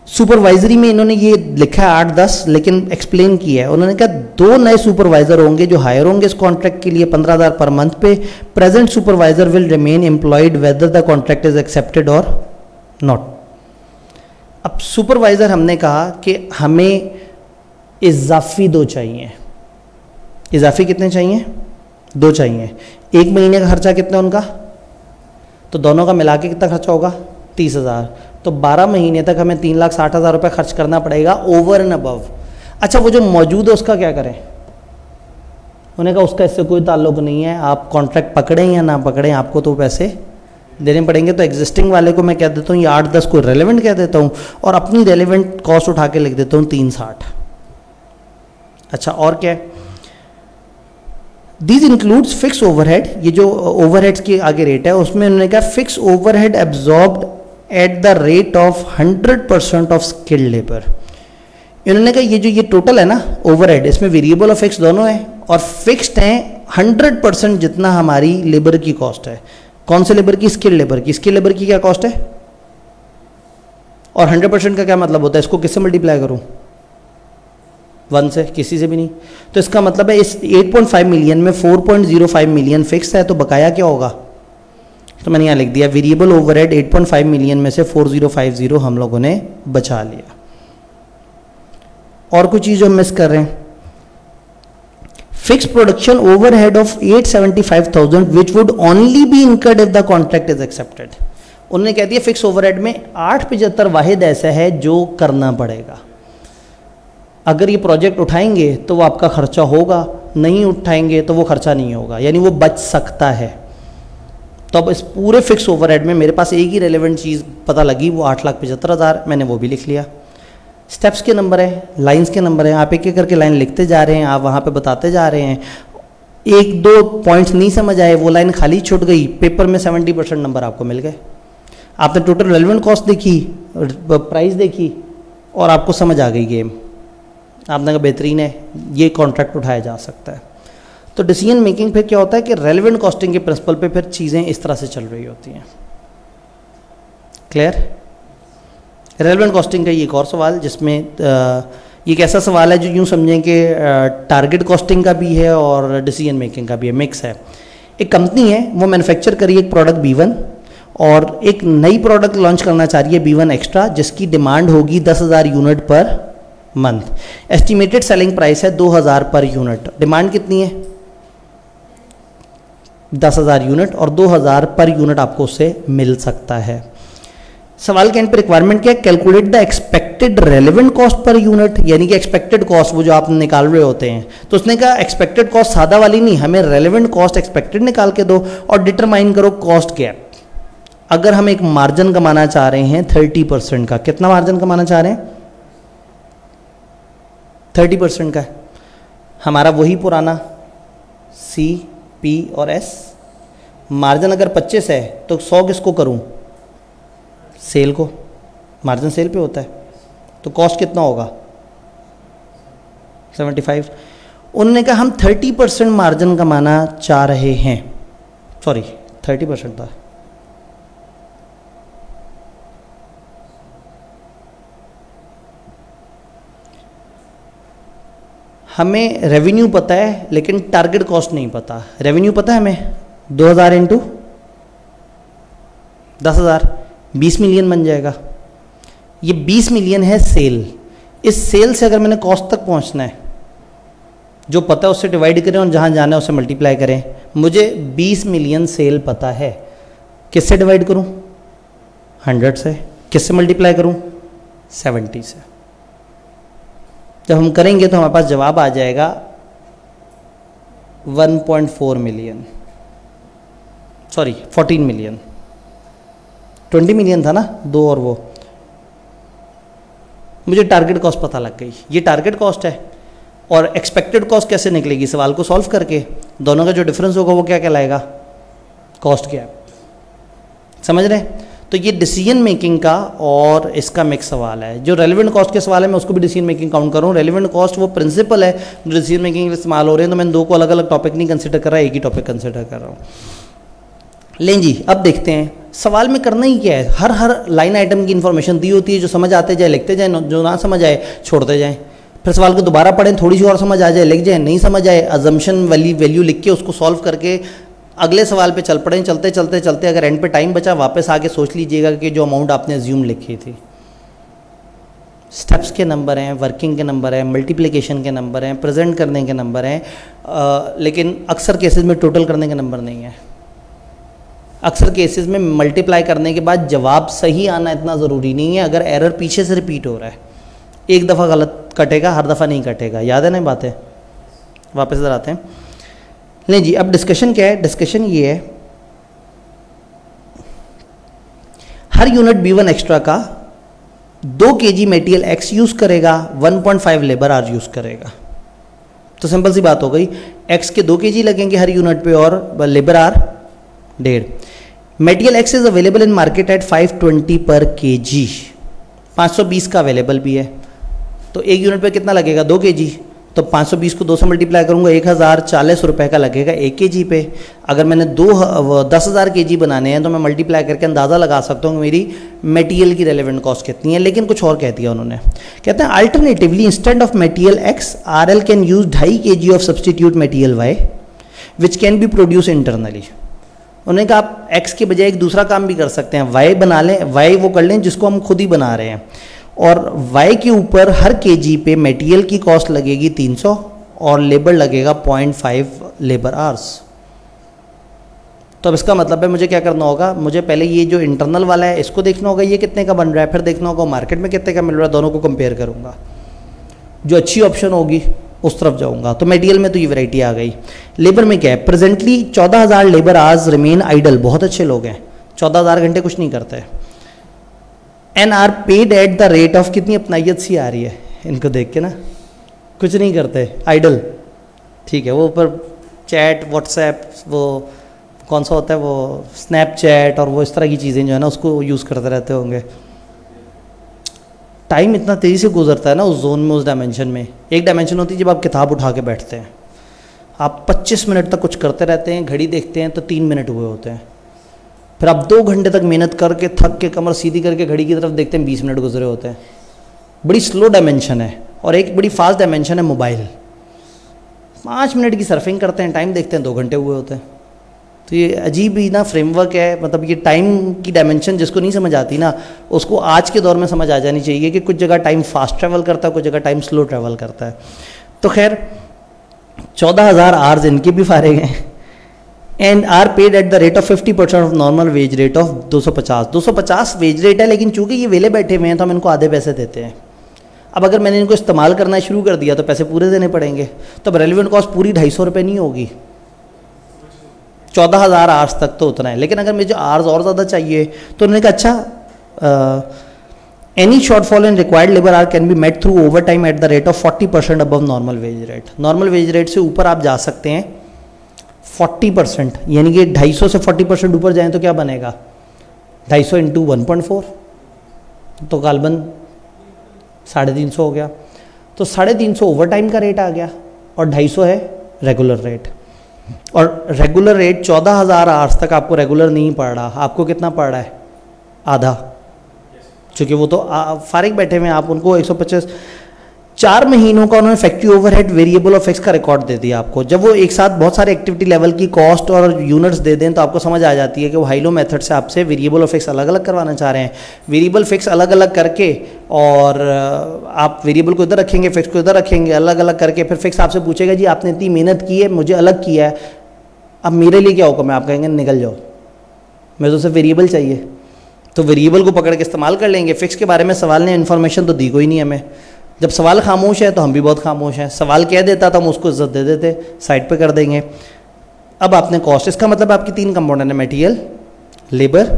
सुपरवाइजरी में इन्होंने ये लिखा है 8-10, लेकिन एक्सप्लेन किया है। उन्होंने कहा 2 नए सुपरवाइजर होंगे जो हायर होंगे इस कॉन्ट्रैक्ट के लिए 15,000 पर मंथ पे। Present supervisor will remain employed whether the contract is accepted और नॉट। अब सुपरवाइजर हमने कहा कि हमें इजाफी 2 चाहिए। इजाफी कितने चाहिए? 2 चाहिए। 1 महीने का खर्चा कितना उनका? तो दोनों का मिला के कितना खर्चा होगा? 30,000। तो 12 महीने तक हमें 3,60,000 रुपये खर्च करना पड़ेगा ओवर एंड अबव। अच्छा, वो जो मौजूद है उसका क्या करें? उन्हें कहा उसका इससे कोई ताल्लुक नहीं है, आप कॉन्ट्रैक्ट पकड़ें या ना पकड़ें आपको तो पैसे देने पड़ेंगे। तो एग्जिस्टिंग वाले को मैं कह देता हूँ ये 8-10 को रेलेवेंट कह देता हूँ और अपनी रेलेवेंट कॉस्ट उठा के लिख देता हूँ 360। अच्छा, और क्या है? These includes fix overhead. ये जो ओवरहेड्स के आगे रेट है उसमें उन्होंने कहा fix overhead absorbed eight the rate of 100% of skilled labour. इन्होंने कहा ये टोटल है ना ओवरहेड, इसमें वेरिएबल और फिक्स दोनों है और फिक्स्ड है 100% जितना हमारी लेबर की कॉस्ट है। कौन से लेबर की? स्किल्ड लेबर की। स्किल्ड लेबर की क्या कॉस्ट है? और 100% का क्या मतलब होता है? इसको किससे मल्टीप्लाई करूं? 1 से? किसी से भी नहीं। तो इसका मतलब है इस 8.5 मिलियन में 4.05 मिलियन फिक्स है, तो बकाया क्या होगा? तो मैंने यहाँ लिख दिया वेरिएबल ओवरहेड 8.5 मिलियन में से 4050 हम लोगों ने बचा लिया। और कुछ चीज़ हम मिस कर रहे हैं। Fix production overhead of 875,000 which would only be incurred if the contract is accepted. उन्होंने कह दिया फिक्स ओवरहेड में 875 वाहिद ऐसा है जो करना पड़ेगा। अगर ये प्रोजेक्ट उठाएंगे तो वो आपका खर्चा होगा, नहीं उठाएंगे तो वो खर्चा नहीं होगा, यानी वो बच सकता है। तो अब इस पूरे फिक्स ओवरहेड में मेरे पास एक ही रेलेवेंट चीज़ पता लगी, वो 8,75,000, मैंने वो भी लिख लिया। स्टेप्स के नंबर है, लाइंस के नंबर है, आप एक एक करके लाइन लिखते जा रहे हैं, आप वहाँ पे बताते जा रहे हैं। 1-2 पॉइंट्स नहीं समझ आए, वो लाइन खाली छूट गई, पेपर में 70% नंबर आपको मिल गए। आपने टोटल रेलेवेंट कॉस्ट देखी, प्राइस देखी और आपको समझ आ गई गेम। आपने कहा बेहतरीन है, ये कॉन्ट्रैक्ट उठाया जा सकता है। तो डिसीजन मेकिंग फिर क्या होता है कि रेलेवेंट कॉस्टिंग के प्रिंसिपल पे फिर चीज़ें इस तरह से चल रही होती हैं। क्लियर? रेलेवेंट कॉस्टिंग का ये एक और सवाल जिसमें ये एक ऐसा सवाल है जो यूँ समझें कि टारगेट कॉस्टिंग का भी है और डिसीजन मेकिंग का भी है, मिक्स है। एक कंपनी है, वो मैन्युफैक्चर करी एक प्रोडक्ट B1 और एक नई प्रोडक्ट लॉन्च करना चाह रही है B1 एक्स्ट्रा, जिसकी डिमांड होगी 10,000 unit per month. Estimated selling price है 2,000 पर यूनिट। डिमांड कितनी है? 10,000 यूनिट और 2,000 पर यूनिट आपको उससे मिल सकता है। सवाल के एंड पे रिक्वायरमेंट क्या है? Calculate the expected relevant cost per unit, यानी कि एक्सपेक्टेड कॉस्ट वो जो आप निकाल रहे होते हैं। तो उसने कहा एक्सपेक्टेड कॉस्ट सादा वाली नहीं, हमें रेलेवेंट कॉस्ट एक्सपेक्टेड निकाल के दो और डिटरमाइन करो कॉस्ट गैप। अगर हम एक मार्जिन कमाना चाह रहे हैं 30% का, कितना मार्जिन कमाना चाह रहे हैं? 30% का है हमारा वही पुराना C, P और S। मार्जिन अगर 25 है तो 100 किसको करूं? सेल को। मार्जिन सेल पे होता है, तो कॉस्ट कितना होगा? 75। उन्होंने कहा हम 30% मार्जिन कमाना चाह रहे हैं, सॉरी 30% था। हमें रेवेन्यू पता है लेकिन टारगेट कॉस्ट नहीं पता। रेवेन्यू पता है हमें 2,000 इंटू 10,000 20 मिलियन बन जाएगा। ये 20 मिलियन है सेल। इस सेल से अगर मैंने कॉस्ट तक पहुंचना है, जो पता है उससे डिवाइड करें और जहां जाना है उससे मल्टीप्लाई करें। मुझे 20 मिलियन सेल पता है, किससे डिवाइड करूं? 100 से। किससे मल्टीप्लाई करूं? 70 से। जब हम करेंगे तो हमारे पास जवाब आ जाएगा 1.4 मिलियन, सॉरी 14 मिलियन। 20 मिलियन था ना, 2 और वो। मुझे टारगेट कॉस्ट पता लग गई, ये टारगेट कॉस्ट है। और एक्सपेक्टेड कॉस्ट कैसे निकलेगी? सवाल को सॉल्व करके दोनों का जो डिफरेंस होगा वो क्या कहलाएगा? Cost gap. समझ रहे? तो ये डिसीजन मेकिंग का और इसका मिक्स सवाल है। जो रेलेवेंट कॉस्ट के सवाल है मैं उसको भी डिसीजन मेकिंग काउंट करूँ। रेलेवेंट कॉस्ट वो प्रिंसिपल है जो डिसीजन मेकिंग के लिए इस्तेमाल हो रहे हैं, तो मैं 2 को अलग अलग टॉपिक नहीं कंसिडर कर रहा, एक ही टॉपिक कंसिडर कर रहा हूँ। लें जी, अब देखते हैं सवाल में करना ही क्या है। हर लाइन आइटम की इन्फॉर्मेशन दी होती है, जो समझ आते जाए लिखते जाए, जो ना समझ आए छोड़ते जाएं। फिर सवाल को दोबारा पढ़ें, थोड़ी सी और समझ आ जाए लिख जाए, नहीं समझ आए अजम्पशन वाली वैल्यू लिख के उसको सॉल्व करके अगले सवाल पे चल पड़ें। चलते चलते चलते अगर एंड पे टाइम बचा वापस आके सोच लीजिएगा कि जो अमाउंट आपने अज्यूम लिखी थी। स्टेप्स के नंबर हैं, वर्किंग के नंबर हैं, मल्टीप्लिकेशन के नंबर हैं, प्रेजेंट करने के नंबर हैं, लेकिन अक्सर केसेस में टोटल करने के नंबर नहीं है। अक्सर केसेस में मल्टीप्लाई करने के बाद जवाब सही आना इतना ज़रूरी नहीं है, अगर एरर पीछे से रिपीट हो रहा है। एक दफ़ा गलत कटेगा, हर दफ़ा नहीं कटेगा। याद है ना बातें? वापस इधर आते हैं। नहीं जी, अब डिस्कशन क्या है? डिस्कशन ये है, हर यूनिट B1 एक्स्ट्रा का 2 kg मटेरियल X यूज़ करेगा, 1.5 लेबर आर यूज़ करेगा। तो सिंपल सी बात हो गई, X के 2 kg लगेंगे हर यूनिट पे और labour are 1.5। Material X is available in market at 520 per kg, 520 का अवेलेबल भी है। तो एक यूनिट पे कितना लगेगा? 2 kg। तो 520 को 2 से मल्टीप्लाई करूंगा, 1040 रुपये का लगेगा 1 kg पे। अगर मैंने 10,000 kg बनाने हैं तो मैं मल्टीप्लाई करके अंदाज़ा लगा सकता हूँ मेरी मटेरियल की रेलेवेंट कॉस्ट कितनी है। लेकिन कुछ और कह दिया उन्होंने, कहते हैं alternatively instead of material X, RL can use 2.5 kg of substitute material Y which can be produce internally. उन्होंने कहा आप X के बजाय एक दूसरा काम भी कर सकते हैं, Y बना लें, Y वो कर लें जिसको हम खुद ही बना रहे हैं, और Y के ऊपर हर kg पे मटेरियल की कॉस्ट लगेगी 300 और लेबर लगेगा 0.5 लेबर आवर्स। तो अब इसका मतलब है मुझे क्या करना होगा, मुझे पहले ये जो इंटरनल वाला है इसको देखना होगा ये कितने का बन रहा है, फिर देखना होगा मार्केट में कितने का मिल रहा है, दोनों को कंपेयर करूँगा, जो अच्छी ऑप्शन होगी उस तरफ जाऊंगा। तो मटेरियल में तो ये वैरायटी आ गई। लेबर में क्या है, presently 14,000 labour hours remain idle, बहुत अच्छे लोग हैं, 14,000 घंटे कुछ नहीं करते, and are paid at the rate of, कितनी अपनाइयत सी आ रही है इनको देख के ना, कुछ नहीं करते, आइडल, ठीक है। वो ऊपर चैट, व्हाट्सएप, वो कौन सा होता है वो स्नैपचैट और वो इस तरह की चीज़ें जो है ना उसको यूज़ करते रहते होंगे। टाइम इतना तेज़ी से गुजरता है ना उस जोन में, उस डायमेंशन में। एक डायमेंशन होती है जब आप किताब उठा के बैठते हैं, आप 25 मिनट तक कुछ करते रहते हैं, घड़ी देखते हैं तो 3 मिनट हुए होते हैं, फिर आप 2 घंटे तक मेहनत करके थक के कमर सीधी करके घड़ी की तरफ देखते हैं 20 मिनट गुजरे होते हैं। बड़ी स्लो डायमेंशन है। और एक बड़ी फास्ट डायमेंशन है मोबाइल, 5 मिनट की सर्फिंग करते हैं, टाइम देखते हैं 2 घंटे हुए होते हैं। तो ये अजीब ही ना फ्रेमवर्क है, मतलब ये टाइम की डायमेंशन जिसको नहीं समझ आती ना उसको आज के दौर में समझ आ जानी चाहिए कि कुछ जगह टाइम फास्ट ट्रैवल करता है, कुछ जगह टाइम स्लो ट्रैवल करता है। तो खैर 14,000 आवर्स इनके भी फारिग हैं, and are paid at the rate of 50% of normal wage rate of 250 wage rate है, लेकिन चूंकि ये वेले बैठे हुए हैं तो हम इनको आधे पैसे देते हैं। अब अगर मैंने इनको इस्तेमाल करना शुरू कर दिया तो पैसे पूरे देने पड़ेंगे, तो अब रेलिवेंट कॉस्ट पूरी 250 रुपये नहीं होगी, 14,000 आवर्स तक तो उतना है। लेकिन अगर मुझे आवर्स और ज़्यादा चाहिए तो उन्होंने कहा अच्छा any shortfall in required labour hour can be met through overtime at the rate of 40% above normal wage rate. Normal wage rate से ऊपर आप जा सकते हैं 40%, यानी कि 250 से 40% ऊपर जाएं तो क्या बनेगा, 250 इंटू 1.4 तो गालबन 350 हो गया। तो 350 ओवर टाइम का रेट आ गया और 250 है रेगुलर रेट। और रेगुलर रेट 14,000 आवर्स तक आपको रेगुलर नहीं पड़ रहा, आपको कितना पड़ रहा है, आधा, क्योंकि वो तो फारिग बैठे हुए हैं, आप उनको 150 4 महीनों का उन्होंने फैक्ट्री ओवरहेड वेरिएबल और फिक्स का रिकॉर्ड दे दिया आपको। जब वो एक साथ बहुत सारे एक्टिविटी लेवल की कॉस्ट और यूनिट्स दे दें तो आपको समझ आ जाती है कि वो हाइलो मेथड से आपसे वेरिएबल और फिक्स अलग अलग करवाना चाह रहे हैं। वेरिएबल फिक्स अलग अलग करके और आप वेरिएबल को इधर रखेंगे, फिक्स को इधर रखेंगे, अलग अलग करके फिर फिक्स आपसे पूछेगा जी आपने इतनी मेहनत की है, मुझे अलग किया है, अब मेरे लिए क्या हुक्म है, आप कहेंगे निकल जाओ, मुझे तो सिर्फ वेरिएबल चाहिए। तो वेरिएबल को पकड़ के इस्तेमाल कर लेंगे। फिक्स के बारे में सवाल ने इन्फॉर्मेशन तो दी कोई नहीं हमें, जब सवाल खामोश है तो हम भी बहुत खामोश हैं, सवाल कह देता तो हम उसको इज्जत दे देते, साइड पे कर देंगे। अब आपने कॉस्ट, इसका मतलब आपकी 3 कंपोनेंट है, मटेरियल, लेबर,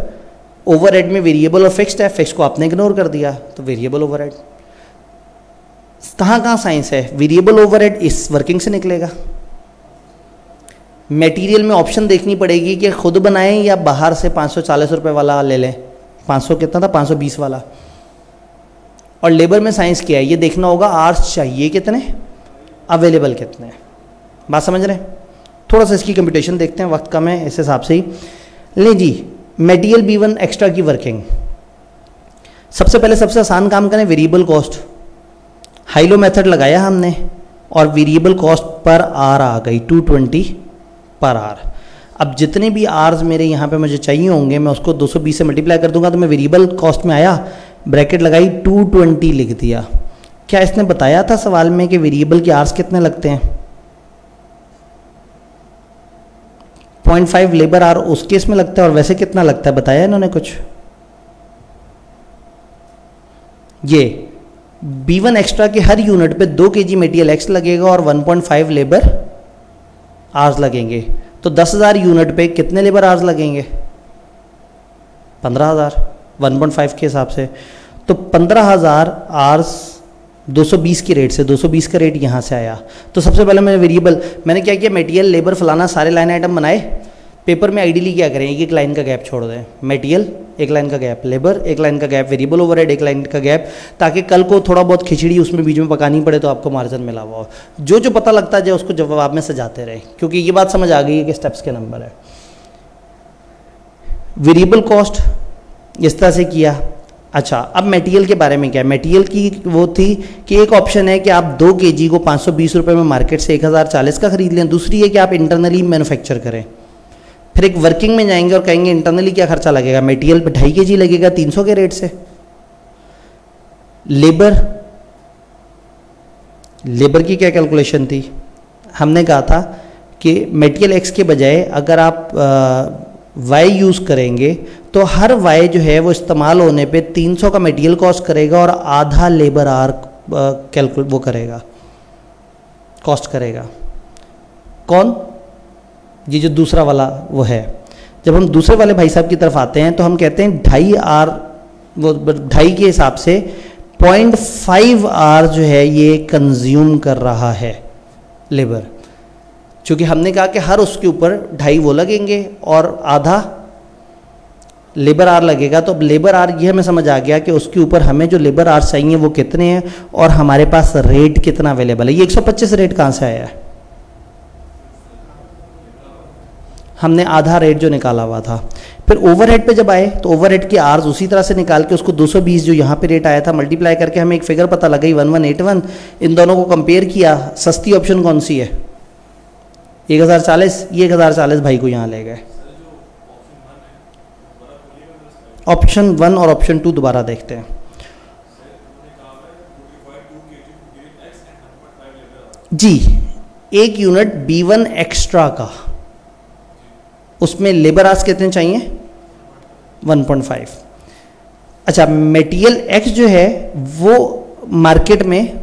ओवरहेड में वेरिएबल और फिक्स्ड है, फिक्स को आपने इग्नोर कर दिया तो वेरिएबल ओवरहेड। कहाँ साइंस है, वेरिएबल ओवरहेड इस वर्किंग से निकलेगा। मटेरियल में ऑप्शन देखनी पड़ेगी कि खुद बनाएं या बाहर से 540 रुपये वाला ले लें, 500 कितना था, 520 वाला। और लेबर में साइंस क्या है, ये देखना होगा आवर्स चाहिए कितने, अवेलेबल कितने। बात समझ रहे हैं? थोड़ा सा इसकी कंप्यूटेशन देखते हैं, वक्त कम है इस हिसाब से ही। ले जी, मटेरियल B1 एक्स्ट्रा की वर्किंग। सबसे पहले सबसे आसान काम करें, variable cost. High low method लगाया हमने और वेरिएबल कॉस्ट पर आर आ गई 220 पर आर। अब जितने भी आर्स मेरे यहाँ पे मुझे चाहिए होंगे मैं उसको 220 से मल्टीप्लाई कर दूंगा, तो मैं वेरिएबल कॉस्ट में आया, ब्रैकेट लगाई, 220 लिख दिया। क्या इसने बताया था सवाल में कि वेरिएबल के आर्स कितने लगते हैं? 0.5 लेबर आर उस केस में लगता है, और वैसे कितना लगता है बताया इन्होंने कुछ? ये B1 एक्स्ट्रा के हर यूनिट पे 2 kg मटेरियल एक्स लगेगा और 1.5 लेबर आर्स लगेंगे। तो 10,000 यूनिट पे कितने लेबर आर्स लगेंगे? 15,000 1.5 के हिसाब से। तो 15,000 आर्स 220 की रेट से, 220 का रेट यहाँ से आया। तो सबसे पहले मैंने क्या किया, मटेरियल लेबर फलाना सारे लाइन आइटम बनाए। पेपर में आइडियली क्या करें, एक लाइन का गैप छोड़ दें, मटेरियल एक लाइन का गैप, लेबर एक लाइन का गैप, वेरिएबल ओवरहेड एक लाइन का गैप, ताकि कल को थोड़ा बहुत खिचड़ी उसमें बीच में पकानी पड़े तो आपको मार्जिन मिला हुआ हो। जो जो पता लगता है उसको जवाब में सजाते रहे, क्योंकि ये बात समझ आ गई है कि स्टेप्स के नंबर है। वेरिएबल कॉस्ट इस तरह से किया। अच्छा, अब मटेरियल के बारे में क्या है? मटेरियल की वो थी कि एक ऑप्शन है कि आप 2 kg को 520 रुपये में मार्केट से 1040 का खरीद लें, दूसरी है कि आप इंटरनली मैन्युफैक्चर करें। फिर एक वर्किंग में जाएंगे और कहेंगे इंटरनली क्या खर्चा लगेगा, मटेरियल पे 2.5 kg लगेगा 300 के रेट से। लेबर की क्या कैलकुलेशन थी? हमने कहा था कि मटेरियल एक्स के बजाय अगर आप वाई यूज़ करेंगे तो हर वाई जो है वो इस्तेमाल होने पे 300 का मटेरियल कॉस्ट करेगा और आधा लेबर आर वो करेगा, कॉस्ट करेगा। कौन? ये जो दूसरा वाला वो है। जब हम दूसरे वाले भाई साहब की तरफ आते हैं तो हम कहते हैं 2.5 आर, वो 2.5 के हिसाब से 0.5 आर जो है ये कंज्यूम कर रहा है लेबर, क्योंकि हमने कहा कि हर उसके ऊपर 2.5 वो लगेंगे और आधा लेबर आर लगेगा। तो अब लेबर आर ये हमें समझ आ गया कि उसके ऊपर हमें जो लेबर आर चाहिए वो कितने हैं और हमारे पास रेट कितना अवेलेबल है। ये 125 रेट कहाँ से आया है? हमने आधा रेट जो निकाला हुआ था। फिर ओवरहेड पे जब आए तो ओवरहेड के आर्स उसी तरह से निकाल के उसको 220 जो यहाँ पे रेट आया था मल्टीप्लाई करके हमें एक फिगर पता लगी 1181। इन दोनों को कंपेयर किया, सस्ती ऑप्शन कौन सी है? 1040। ये 1040 भाई को यहाँ ले गए। ऑप्शन 1 और ऑप्शन 2 दोबारा देखते हैं। जी, एक यूनिट B1 एक्स्ट्रा का, उसमें लेबर आर्स कितने चाहिए? 1.5। अच्छा, मटेरियल एक्स जो है वो मार्केट में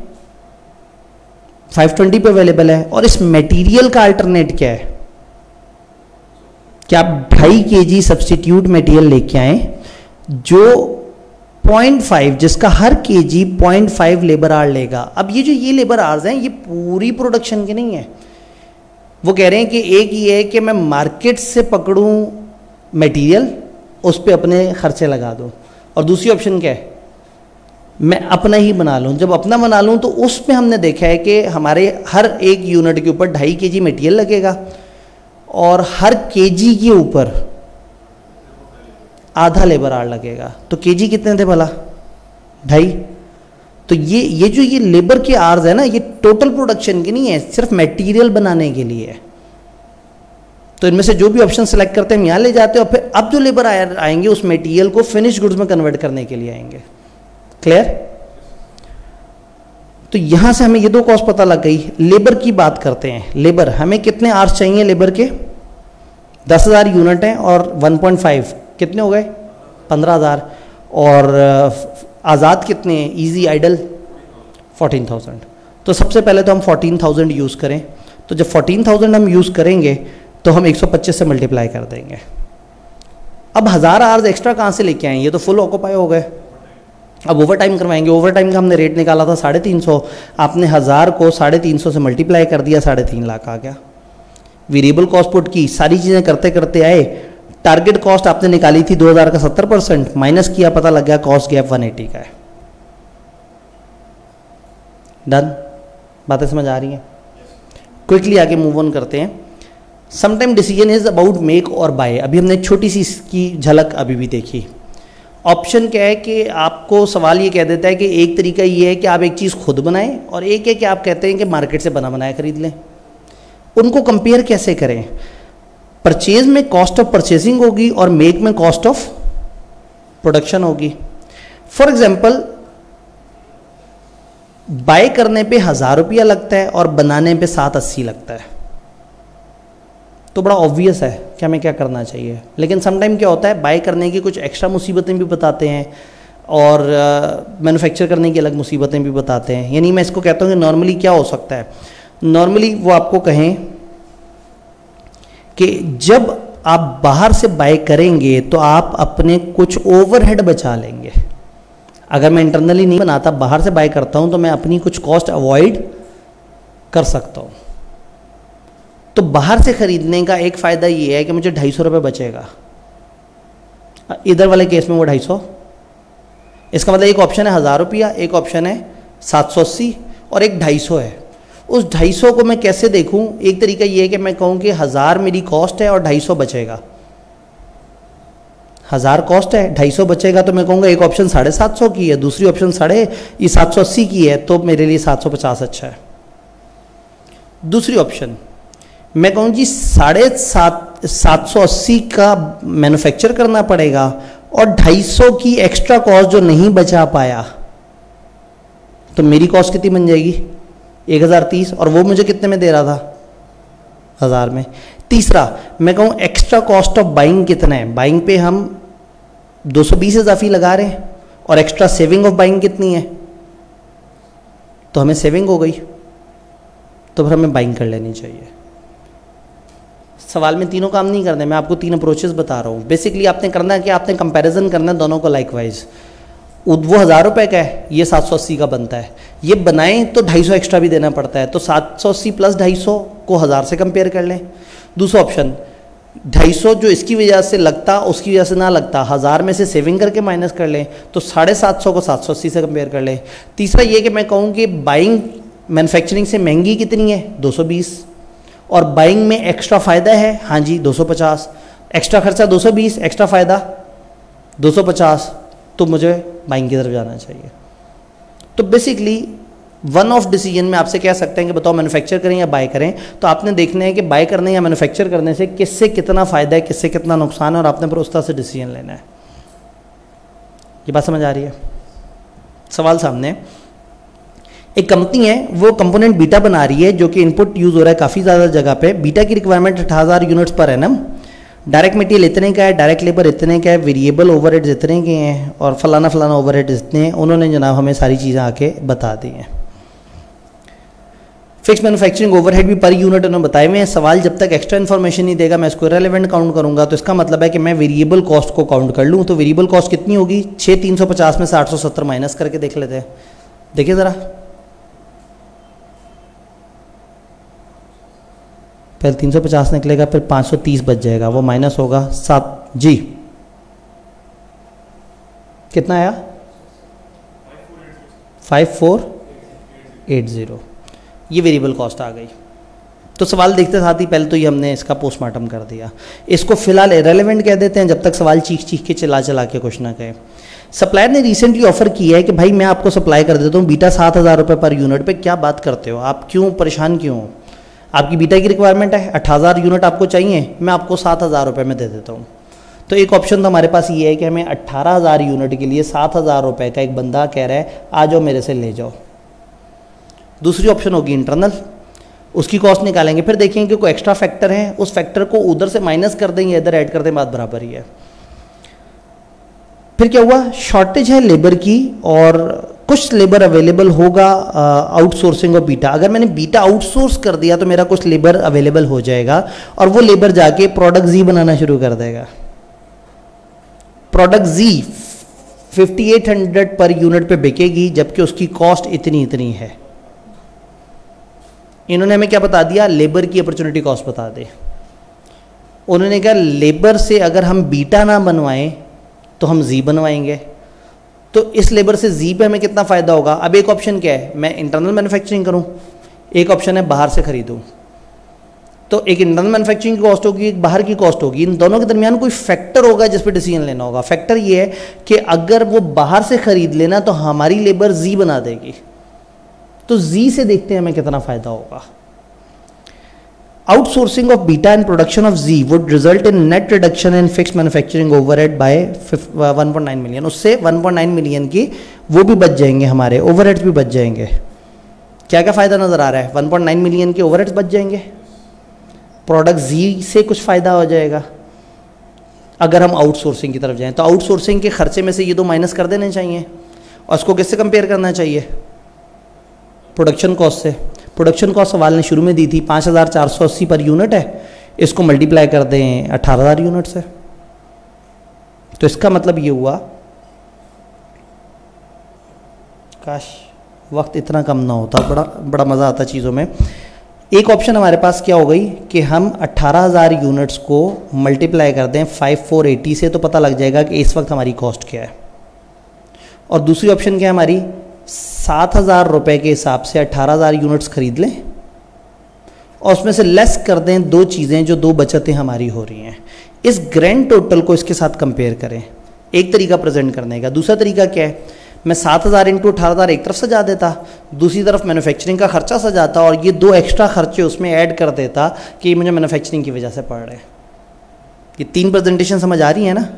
520 पे अवेलेबल है और इस मटेरियल का अल्टरनेट क्या है कि आप 2.5 kg सब्सटीट्यूट मटेरियल लेके आए जो 0.5, जिसका हर केजी 0.5 लेबर आर लेगा। अब ये लेबर आर्स हैं ये पूरी प्रोडक्शन के नहीं है। वो कह रहे हैं कि एक ये है कि मैं मार्केट से पकड़ूं मटेरियल, उस पर अपने खर्चे लगा दूं, और दूसरी ऑप्शन क्या है, मैं अपना ही बना लूं। जब अपना बना लूं तो उसमें हमने देखा है कि हमारे हर एक यूनिट के ऊपर 2.5 kg मटेरियल लगेगा और हर केजी के ऊपर आधा लेबर आर लगेगा। तो केजी कितने थे भला? 2.5। तो ये लेबर के आर्स है ना, ये टोटल प्रोडक्शन की नहीं है, सिर्फ मटेरियल बनाने के लिए है। तो इनमें से जो भी ऑप्शन सेलेक्ट करते हैं हम यहाँ ले जाते हैं और फिर अब जो लेबर आएंगे उस मटेरियल को फिनिश गुड्स में कन्वर्ट करने के लिए आएंगे। क्लियर? तो यहां से हमें ये दो कॉस्ट पता लग गई। लेबर की बात करते हैं। लेबर हमें कितने आर्स चाहिए लेबर के? 10,000 यूनिट हैं और 1.5 कितने हो गए? 15,000। और आज़ाद कितने हैं? Is idle 14,000। तो सबसे पहले तो हम 14,000 यूज़ करें। तो जब 14,000 हम यूज़ करेंगे तो हम 125 से मल्टीप्लाई कर देंगे। अब 1000 आवर्स एक्स्ट्रा कहाँ से लेके आए? ये तो फुल ऑक्यूपाई हो गए। अब ओवर टाइम करवाएंगे। ओवर टाइम का हमने रेट निकाला था 350। आपने 1000 को 350 से मल्टीप्लाई कर दिया, 3.5 लाख आ गया। वेरिएबल कॉस्ट पुट की, सारी चीज़ें करते करते आए। टारगेट कॉस्ट आपने निकाली थी 2000 का 70%, माइनस किया, पता लग गया कॉस्ट गैप 180 का है। डन? बातें समझ आ रही हैं? क्विकली आगे मूव ऑन करते हैं। Sometime decision is about make और बाय। अभी हमने एक छोटी सी इसकी झलक अभी भी देखी। ऑप्शन क्या है कि आपको सवाल ये कह देता है कि एक तरीका ये है कि आप एक चीज़ खुद बनाएं और एक है कि आप कहते हैं कि मार्केट से बना बनाया खरीद लें। उनको कंपेयर कैसे करें? परचेज में कॉस्ट ऑफ परचेजिंग होगी और मेक में कॉस्ट ऑफ प्रोडक्शन होगी। फॉर एग्जाम्पल, बाय करने पे 1000 रुपया लगता है और बनाने पे 780 लगता है, तो बड़ा ऑब्वियस है कि हमें क्या करना चाहिए। लेकिन समटाइम क्या होता है, बाय करने की कुछ एक्स्ट्रा मुसीबतें भी बताते हैं और मैन्युफैक्चर करने की अलग मुसीबतें भी बताते हैं। यानी मैं इसको कहता हूँ कि नॉर्मली क्या हो सकता है, नॉर्मली वो आपको कहें कि जब आप बाहर से बाय करेंगे तो आप अपने कुछ ओवरहेड बचा लेंगे। अगर मैं इंटरनली नहीं बनाता, बाहर से बाय करता हूं, तो मैं अपनी कुछ कॉस्ट अवॉइड कर सकता हूं। तो बाहर से खरीदने का एक फ़ायदा ये है कि मुझे 250 रुपये बचेगा। इधर वाले केस में वो 250, इसका मतलब एक ऑप्शन है 1000 रुपया, एक ऑप्शन है 780 और एक 250 है। उस 250 को मैं कैसे देखूं? एक तरीका ये है कि मैं कहूं कि 1000 मेरी कॉस्ट है और 250 बचेगा। 1000 कॉस्ट है, 250 बचेगा, तो मैं कहूँगा एक ऑप्शन 750 की है, दूसरी ऑप्शन 780 की है, तो मेरे लिए 750 अच्छा है। दूसरी ऑप्शन मैं कहूँ जी 780 का मैन्युफैक्चर करना पड़ेगा और 250 की एक्स्ट्रा कॉस्ट जो नहीं बचा पाया, तो मेरी कॉस्ट कितनी बन जाएगी? 1030, और वो मुझे कितने में दे रहा था? 1000 में। तीसरा मैं कहूँ एक्स्ट्रा कॉस्ट ऑफ बाइंग कितना है? बाइंग पे हम 220 इजाफी लगा रहे हैं और एक्स्ट्रा सेविंग ऑफ बाइंग कितनी है? तो हमें सेविंग हो गई, तो फिर हमें बाइंग कर लेनी चाहिए। सवाल में तीनों काम नहीं करने, मैं आपको 3 अप्रोचेस बता रहा हूँ। बेसिकली आपने करना है कि आपने कंपैरिजन करना है दोनों को लाइकवाइज। वो 1000 रुपये का है, ये 780 का बनता है, ये बनाएं तो 250 एक्स्ट्रा भी देना पड़ता है, तो 780 प्लस 250 को 1000 से कंपेयर कर लें। दूसरा ऑप्शन 250 जो इसकी वजह से लगता उसकी वजह से ना लगता, 1000 में से सेविंग करके माइनस कर लें, तो 750 को 780 से कंपेयर कर लें। तीसरा ये कि मैं कहूँ कि बाइंग मैन्युफैक्चरिंग से महंगी कितनी है? 220, और बाइंग में एक्स्ट्रा फ़ायदा है, हाँ जी 250, एक्स्ट्रा खर्चा 220, एक्स्ट्रा फ़ायदा 250, तो मुझे बाइंग की तरफ जाना चाहिए। तो बेसिकली वन ऑफ डिसीजन में आपसे कह सकते हैं कि बताओ मैन्युफैक्चर करें या बाय करें, तो आपने देखना है कि बाय करने या मैन्युफैक्चर करने से किससे कितना फ़ायदा है, किससे कितना नुकसान है, और आपने फिर उस तरह से डिसीजन लेना है। ये बात समझ आ रही है? सवाल सामने, एक कंपनी है वो कंपोनेंट बीटा बना रही है जो कि इनपुट यूज़ हो रहा है काफ़ी ज़्यादा जगह पे। बीटा की requirement 18,000 units per annum, direct material इतने का है, डायरेक्ट लेबर इतने का है, वेरिएबल ओवरहेड्स इतने के हैं और फलाना फलाना ओवरहेड इतने हैं। उन्होंने जनाब हमें सारी चीज़ें आके बता दी हैं। फिक्स मैन्युफैक्चरिंग ओवरहेड भी पर यूनिट उन्होंने बताए हुए हैं। सवाल जब तक एक्स्ट्रा इन्फॉर्मेशन नहीं देगा मैं इसको इरेलेवेंट काउंट करूंगा, तो इसका मतलब है कि मैं वेरिएबल कॉस्ट को काउंट कर लूँ। तो वेरिएबल कॉस्ट कितनी होगी? 6350 में से 870 माइनस करके देख लेते हैं। देखिए ज़रा, पहले 350 निकलेगा, फिर 530 बच जाएगा, वो माइनस होगा 7 जी। कितना आया? 5480। ये वेरिएबल कॉस्ट आ गई। तो सवाल देखते साथ ही पहले तो ये हमने इसका पोस्टमार्टम कर दिया। इसको फिलहाल इरेलेवेंट कह देते हैं जब तक सवाल चीख चीख के चला के कुछ ना कहे। सप्लायर ने रिसेंटली ऑफर किया है कि भाई मैं आपको सप्लाई कर देता हूँ बीटा 7000 रुपये पर यूनिट पे। क्या बात करते हो आप, क्यों परेशान क्यों हो? आपकी बीटा की रिक्वायरमेंट है, 8000 यूनिट आपको चाहिए, मैं आपको 7000 रुपये में दे देता हूँ। तो एक ऑप्शन तो हमारे पास ये है कि हमें 18000 यूनिट के लिए 7000 रुपये का एक बंदा कह रहा है आ जाओ मेरे से ले जाओ। दूसरी ऑप्शन होगी इंटरनल, उसकी कॉस्ट निकालेंगे, फिर देखेंगे कि कोई एक्स्ट्रा फैक्टर है, उस फैक्टर को उधर से माइनस कर देंगे, इधर ऐड कर दें, बात बराबर ही है। फिर क्या हुआ? शॉर्टेज है लेबर की और कुछ लेबर अवेलेबल होगा आउटसोर्सिंग ऑफ बीटा। अगर मैंने बीटा आउटसोर्स कर दिया तो मेरा कुछ लेबर अवेलेबल हो जाएगा और वो लेबर जाके प्रोडक्ट जी बनाना शुरू कर देगा। प्रोडक्ट जी 5800 पर यूनिट पे बिकेगी जबकि उसकी कॉस्ट इतनी है। इन्होंने हमें क्या बता दिया? लेबर की अपॉर्चुनिटी कॉस्ट बता दे। उन्होंने कहा लेबर से अगर हम बीटा ना बनवाएं तो हम जी बनवाएंगे, तो इस लेबर से जी पे हमें कितना फ़ायदा होगा? अब एक ऑप्शन क्या है, मैं इंटरनल मैन्युफैक्चरिंग करूं, एक ऑप्शन है बाहर से खरीदूं। तो एक इंटरनल मैन्युफैक्चरिंग की कॉस्ट होगी, एक बाहर की कॉस्ट होगी, इन दोनों के दरमियान कोई फैक्टर होगा जिस पे डिसीजन लेना होगा। फैक्टर ये है कि अगर वो बाहर से खरीद लेना तो हमारी लेबर जी बना देगी, तो जी से देखते हैं हमें कितना फायदा होगा। Outsourcing of Beta and production of G would result in net reduction in fix manufacturing overhead by 1.9 million. उससे 1.9 मिलियन की वो भी बच जाएंगे, हमारे ओवरहेड्स भी बच जाएंगे। क्या क्या फ़ायदा नज़र आ रहा है? 1.9 मिलियन के ओवरहेड्स बच जाएंगे, प्रोडक्ट जी से कुछ फ़ायदा हो जाएगा अगर हम आउटसोर्सिंग की तरफ जाएं। तो आउटसोर्सिंग के खर्चे में से ये दो माइनस कर देने चाहिए, और इसको किससे कंपेयर करना चाहिए? प्रोडक्शन कॉस्ट से। प्रोडक्शन कॉस्ट सवाल ने शुरू में दी थी 5480 पर यूनिट है, इसको मल्टीप्लाई कर दें 18000 यूनिट से, तो इसका मतलब ये हुआ, काश वक्त इतना कम ना होता, बड़ा मज़ा आता चीज़ों में। एक ऑप्शन हमारे पास क्या हो गई कि हम 18000 यूनिट्स को मल्टीप्लाई कर दें 5480 से, तो पता लग जाएगा कि इस वक्त हमारी कॉस्ट क्या है। और दूसरी ऑप्शन क्या है हमारी? 7000 रुपये के हिसाब से 18000 यूनिट्स खरीद लें और उसमें से लेस कर दें दो चीज़ें जो दो बचतें हमारी हो रही हैं। इस ग्रैंड टोटल को इसके साथ कंपेयर करें, एक तरीका प्रेजेंट करने का। दूसरा तरीका क्या है? मैं 7000 इंटू 18000 एक तरफ सजा देता, दूसरी तरफ मैन्युफैक्चरिंग का खर्चा सजाता, और ये दो एक्स्ट्रा खर्चे उसमें ऐड कर देता कि ये मुझे मैन्युफैक्चरिंग की वजह से पड़ रहे हैं। ये तीन प्रेजेंटेशन समझ आ रही है ना,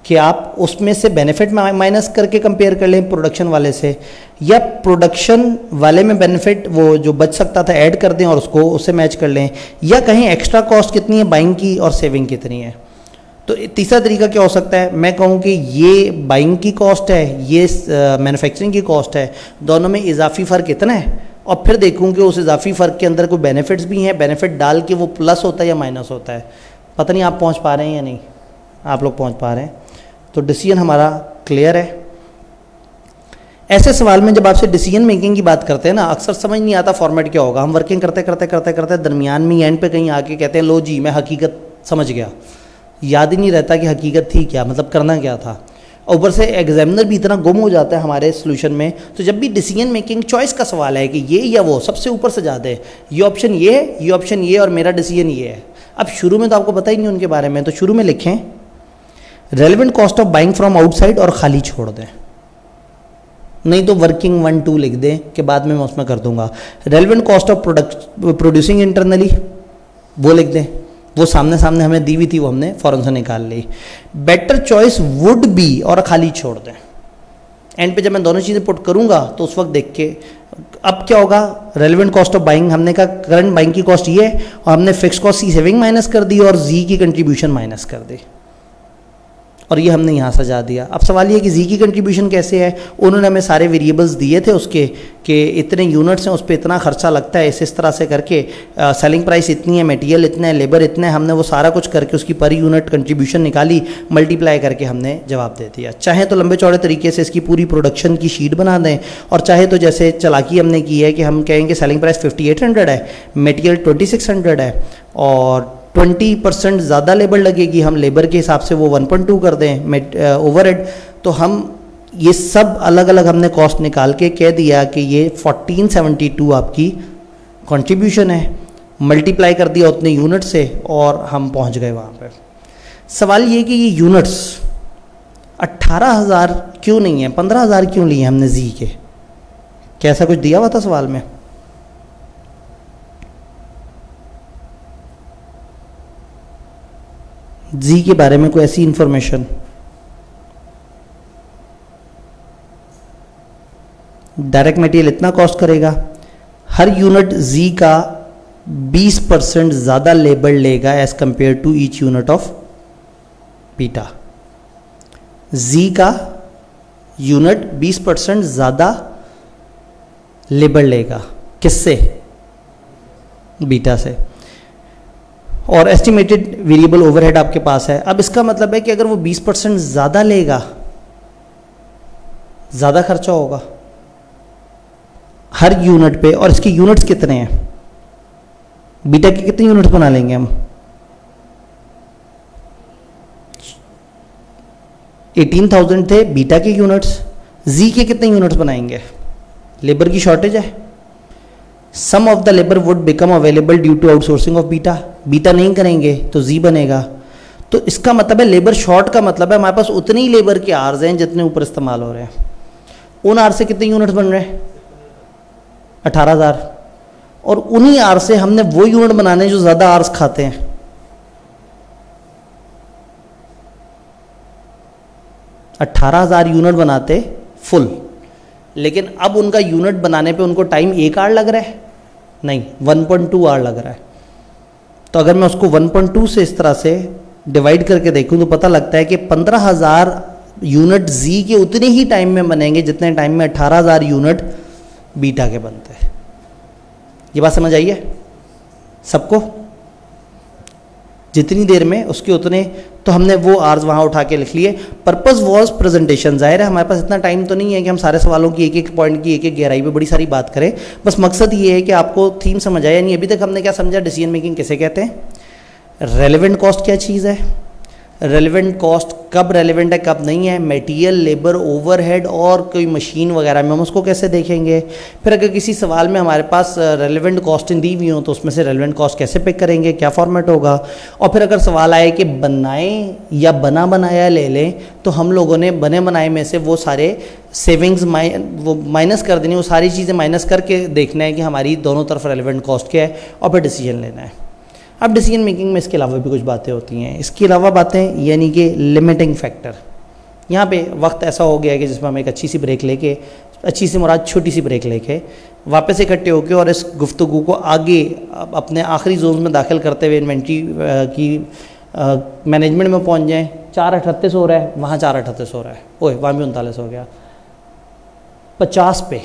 कि आप उसमें से बेनिफिट माइनस करके कंपेयर कर लें प्रोडक्शन वाले से, या प्रोडक्शन वाले में बेनिफिट वो जो बच सकता था ऐड कर दें और उससे मैच कर लें, या कहीं एक्स्ट्रा कॉस्ट कितनी है बाइंग की और सेविंग कितनी है। तो तीसरा तरीका क्या हो सकता है? मैं कहूँ कि ये बाइंग की कॉस्ट है, ये मैन्युफैक्चरिंग की कॉस्ट है, दोनों में इजाफी फ़र्क कितना है, और फिर देखूँ कि उस इजाफी फ़र्क के अंदर कोई बेनिफिट्स भी हैं, बेनिफिट डाल के वो प्लस होता है या माइनस होता है। पता नहीं आप पहुँच पा रहे हैं या नहीं, आप लोग पहुँच पा रहे हैं? तो डिसीजन हमारा क्लियर है। ऐसे सवाल में जब आपसे डिसीजन मेकिंग की बात करते हैं ना, अक्सर समझ नहीं आता फॉर्मेट क्या होगा। हम वर्किंग करते करते करते करते दरमियान में एंड पे कहीं आके कहते हैं लो जी मैं हकीकत समझ गया, याद ही नहीं रहता कि हकीकत थी क्या, मतलब करना क्या था। ऊपर से एग्जामिनर भी इतना गुम हो जाता है हमारे सोल्यूशन में। तो जब भी डिसीजन मेकिंग चॉइस का सवाल है कि ये या वो, सबसे ऊपर से ज़्यादा है ये ऑप्शन ये है, ये ऑप्शन ये, और मेरा डिसीजन ये है। अब शुरू में तो आपको पता ही नहीं उनके बारे में, तो शुरू में लिखें relevant cost of buying from outside और खाली छोड़ दें, नहीं तो वर्किंग 1 2 लिख दें कि बाद में मैं उसमें कर दूंगा। Relevant cost of producing internally वो लिख दें, वो सामने सामने हमें दी हुई थी, वो हमने फौरन से निकाल ली। बेटर चॉइस वुड बी और खाली छोड़ दें। एंड पे जब मैं दोनों चीज़ें पुट करूंगा तो उस वक्त देख के अब क्या होगा, रेलेवेंट कॉस्ट ऑफ बाइंग हमने कहा करंट बाइंग की कॉस्ट ये है, और हमने फिक्स कॉस्ट की सेविंग माइनस कर दी और जी की कंट्रीब्यूशन माइनस कर दी, और ये हमने यहाँ सजा दिया। अब सवाल ये है कि जी की कंट्रीब्यूशन कैसे है? उन्होंने हमें सारे वेरिएबल्स दिए थे उसके कि इतने यूनिट्स हैं, उस पर इतना खर्चा लगता है, इस तरह से करके सेलिंग प्राइस इतनी है, मटेरियल इतना है, लेबर इतना है, हमने वो सारा कुछ करके उसकी पर यूनिट कंट्रीब्यूशन निकाली, मल्टीप्लाई करके हमने जवाब दे दिया। चाहे तो लंबे चौड़े तरीके से इसकी पूरी प्रोडक्शन की शीट बना दें, और चाहे तो जैसे चालाकी हमने की है कि हम कहेंगे सेलिंग प्राइस 5800 है, मटेरियल 2600 है, और 20% ज़्यादा लेबर लगेगी, हम लेबर के हिसाब से वो 1.2 कर दें ओवरहेड। तो हम ये सब अलग अलग हमने कॉस्ट निकाल के कह दिया कि ये 1472 आपकी कंट्रीब्यूशन है, मल्टीप्लाई कर दिया उतने यूनिट से, और हम पहुंच गए वहाँ पे। सवाल ये कि ये यूनिट्स 18000 क्यों नहीं है, 15000 क्यों लिए हमने जी के? कैसा कुछ दिया हुआ था सवाल में? जी के बारे में कोई ऐसी इंफॉर्मेशन? डायरेक्ट मटेरियल इतना कॉस्ट करेगा, हर यूनिट जी का 20% ज़्यादा लेबर लेगा as compare to each unit of beta. G का यूनिट 20% ज़्यादा लेबर लेगा, किससे? बीटा से। और एस्टिमेटेड वेरिएबल ओवरहेड आपके पास है। अब इसका मतलब है कि अगर वो 20% ज़्यादा लेगा, ज़्यादा खर्चा होगा हर यूनिट पे, और इसके यूनिट्स कितने हैं? बीटा के कितने यूनिट्स बना लेंगे हम? 18,000 थे बीटा के यूनिट्स, जी के कितने यूनिट्स बनाएंगे? लेबर की शॉर्टेज है, some of the labour would become available due to outsourcing of beta, beta नहीं करेंगे तो जी बनेगा। तो इसका मतलब है लेबर शॉर्ट का मतलब है हमारे पास उतनी ही लेबर के आर्स हैं जितने ऊपर इस्तेमाल हो रहे हैं। उन आर से कितने यूनिट बन रहे हैं? 18,000। और उन्हीं आर से हमने वो यूनिट बनाने जो ज़्यादा आर्स खाते हैं। $18,000 यूनिट बनाते फुल, लेकिन अब उनका यूनिट बनाने पे उनको टाइम 1 आवर लग रहा है? नहीं, 1.2 आवर लग रहा है। तो अगर मैं उसको 1.2 से इस तरह से डिवाइड करके देखूं तो पता लगता है कि 15,000 यूनिट जी के उतने ही टाइम में बनेंगे जितने टाइम में 18,000 यूनिट बीटा के बनते हैं। ये बात समझ आई है सबको? जितनी देर में उसके उतने, तो हमने वो आर्स वहाँ उठा के लिख लिए। Purpose was presentation. जाहिर है हमारे पास इतना टाइम तो नहीं है कि हम सारे सवालों की एक एक पॉइंट की एक एक गहराई पे बड़ी सारी बात करें। बस मकसद ये है कि आपको थीम समझ आए। यानी अभी तक हमने क्या समझा, डिसीजन मेकिंग किसे कहते हैं, रेलेवेंट कॉस्ट क्या चीज़ है, रेलेवेंट कॉस्ट कब रेलेवेंट है कब नहीं है, मटेरियल, लेबर, ओवरहेड और कोई मशीन वगैरह में हम उसको कैसे देखेंगे। फिर अगर किसी सवाल में हमारे पास रेलेवेंट कॉस्टें दी हुई हो तो उसमें से रेलेवेंट कॉस्ट कैसे पिक करेंगे, क्या फॉर्मेट होगा। और फिर अगर सवाल आए कि बनाएं या बना बनाया ले लें तो हम लोगों ने बने बनाए में से वो सारे सेविंग्स वो माइनस कर देनी, वो सारी चीज़ें माइनस करके देखना है कि हमारी दोनों तरफ रेलेवेंट कॉस्ट क्या है और फिर डिसीजन लेना है। अब डिसीजन मेकिंग में इसके अलावा भी कुछ बातें होती हैं। इसके अलावा बातें यानी कि लिमिटिंग फैक्टर। यहाँ पे वक्त ऐसा हो गया है कि जिसमें हम एक अच्छी सी ब्रेक लेके, अच्छी सी मुराद छोटी सी ब्रेक लेके वापस इकट्ठे होकर और इस गुफ्तगू को आगे अपने आखिरी जोन में दाखिल करते हुए इन्वेंट्री की मैनेजमेंट में पहुँच जाएँ। 4:38 हो रहा है, वहाँ 4:38 हो रहा है, ओए वहाँ भी 39 हो गया। 50 पे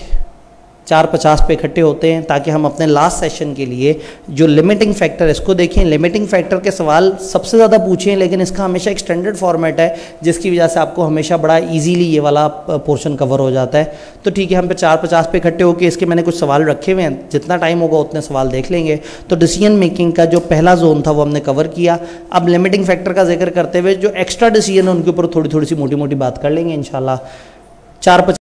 4:50 पे इकट्ठे होते हैं ताकि हम अपने लास्ट सेशन के लिए जो लिमिटिंग फैक्टर है इसको देखें। लिमिटिंग फैक्टर के सवाल सबसे ज़्यादा पूछे, लेकिन इसका हमेशा एक स्टैंडर्ड फॉर्मेट है जिसकी वजह से आपको हमेशा बड़ा इजीली ये वाला पोर्शन कवर हो जाता है। तो ठीक है, हम पे 4:50 पे इकट्ठे होकर इसके मैंने कुछ सवाल रखे हुए हैं, जितना टाइम होगा उतने सवाल देख लेंगे। तो डिसीजन मेकिंग का जो पहला जोन था वो हमने कवर किया। अब लिमिटिंग फैक्टर का जिक्र करते हुए जो एक्स्ट्रा डिसीजन है उनके ऊपर थोड़ी थोड़ी सी मोटी मोटी बात कर लेंगे इंशाल्लाह। 4:50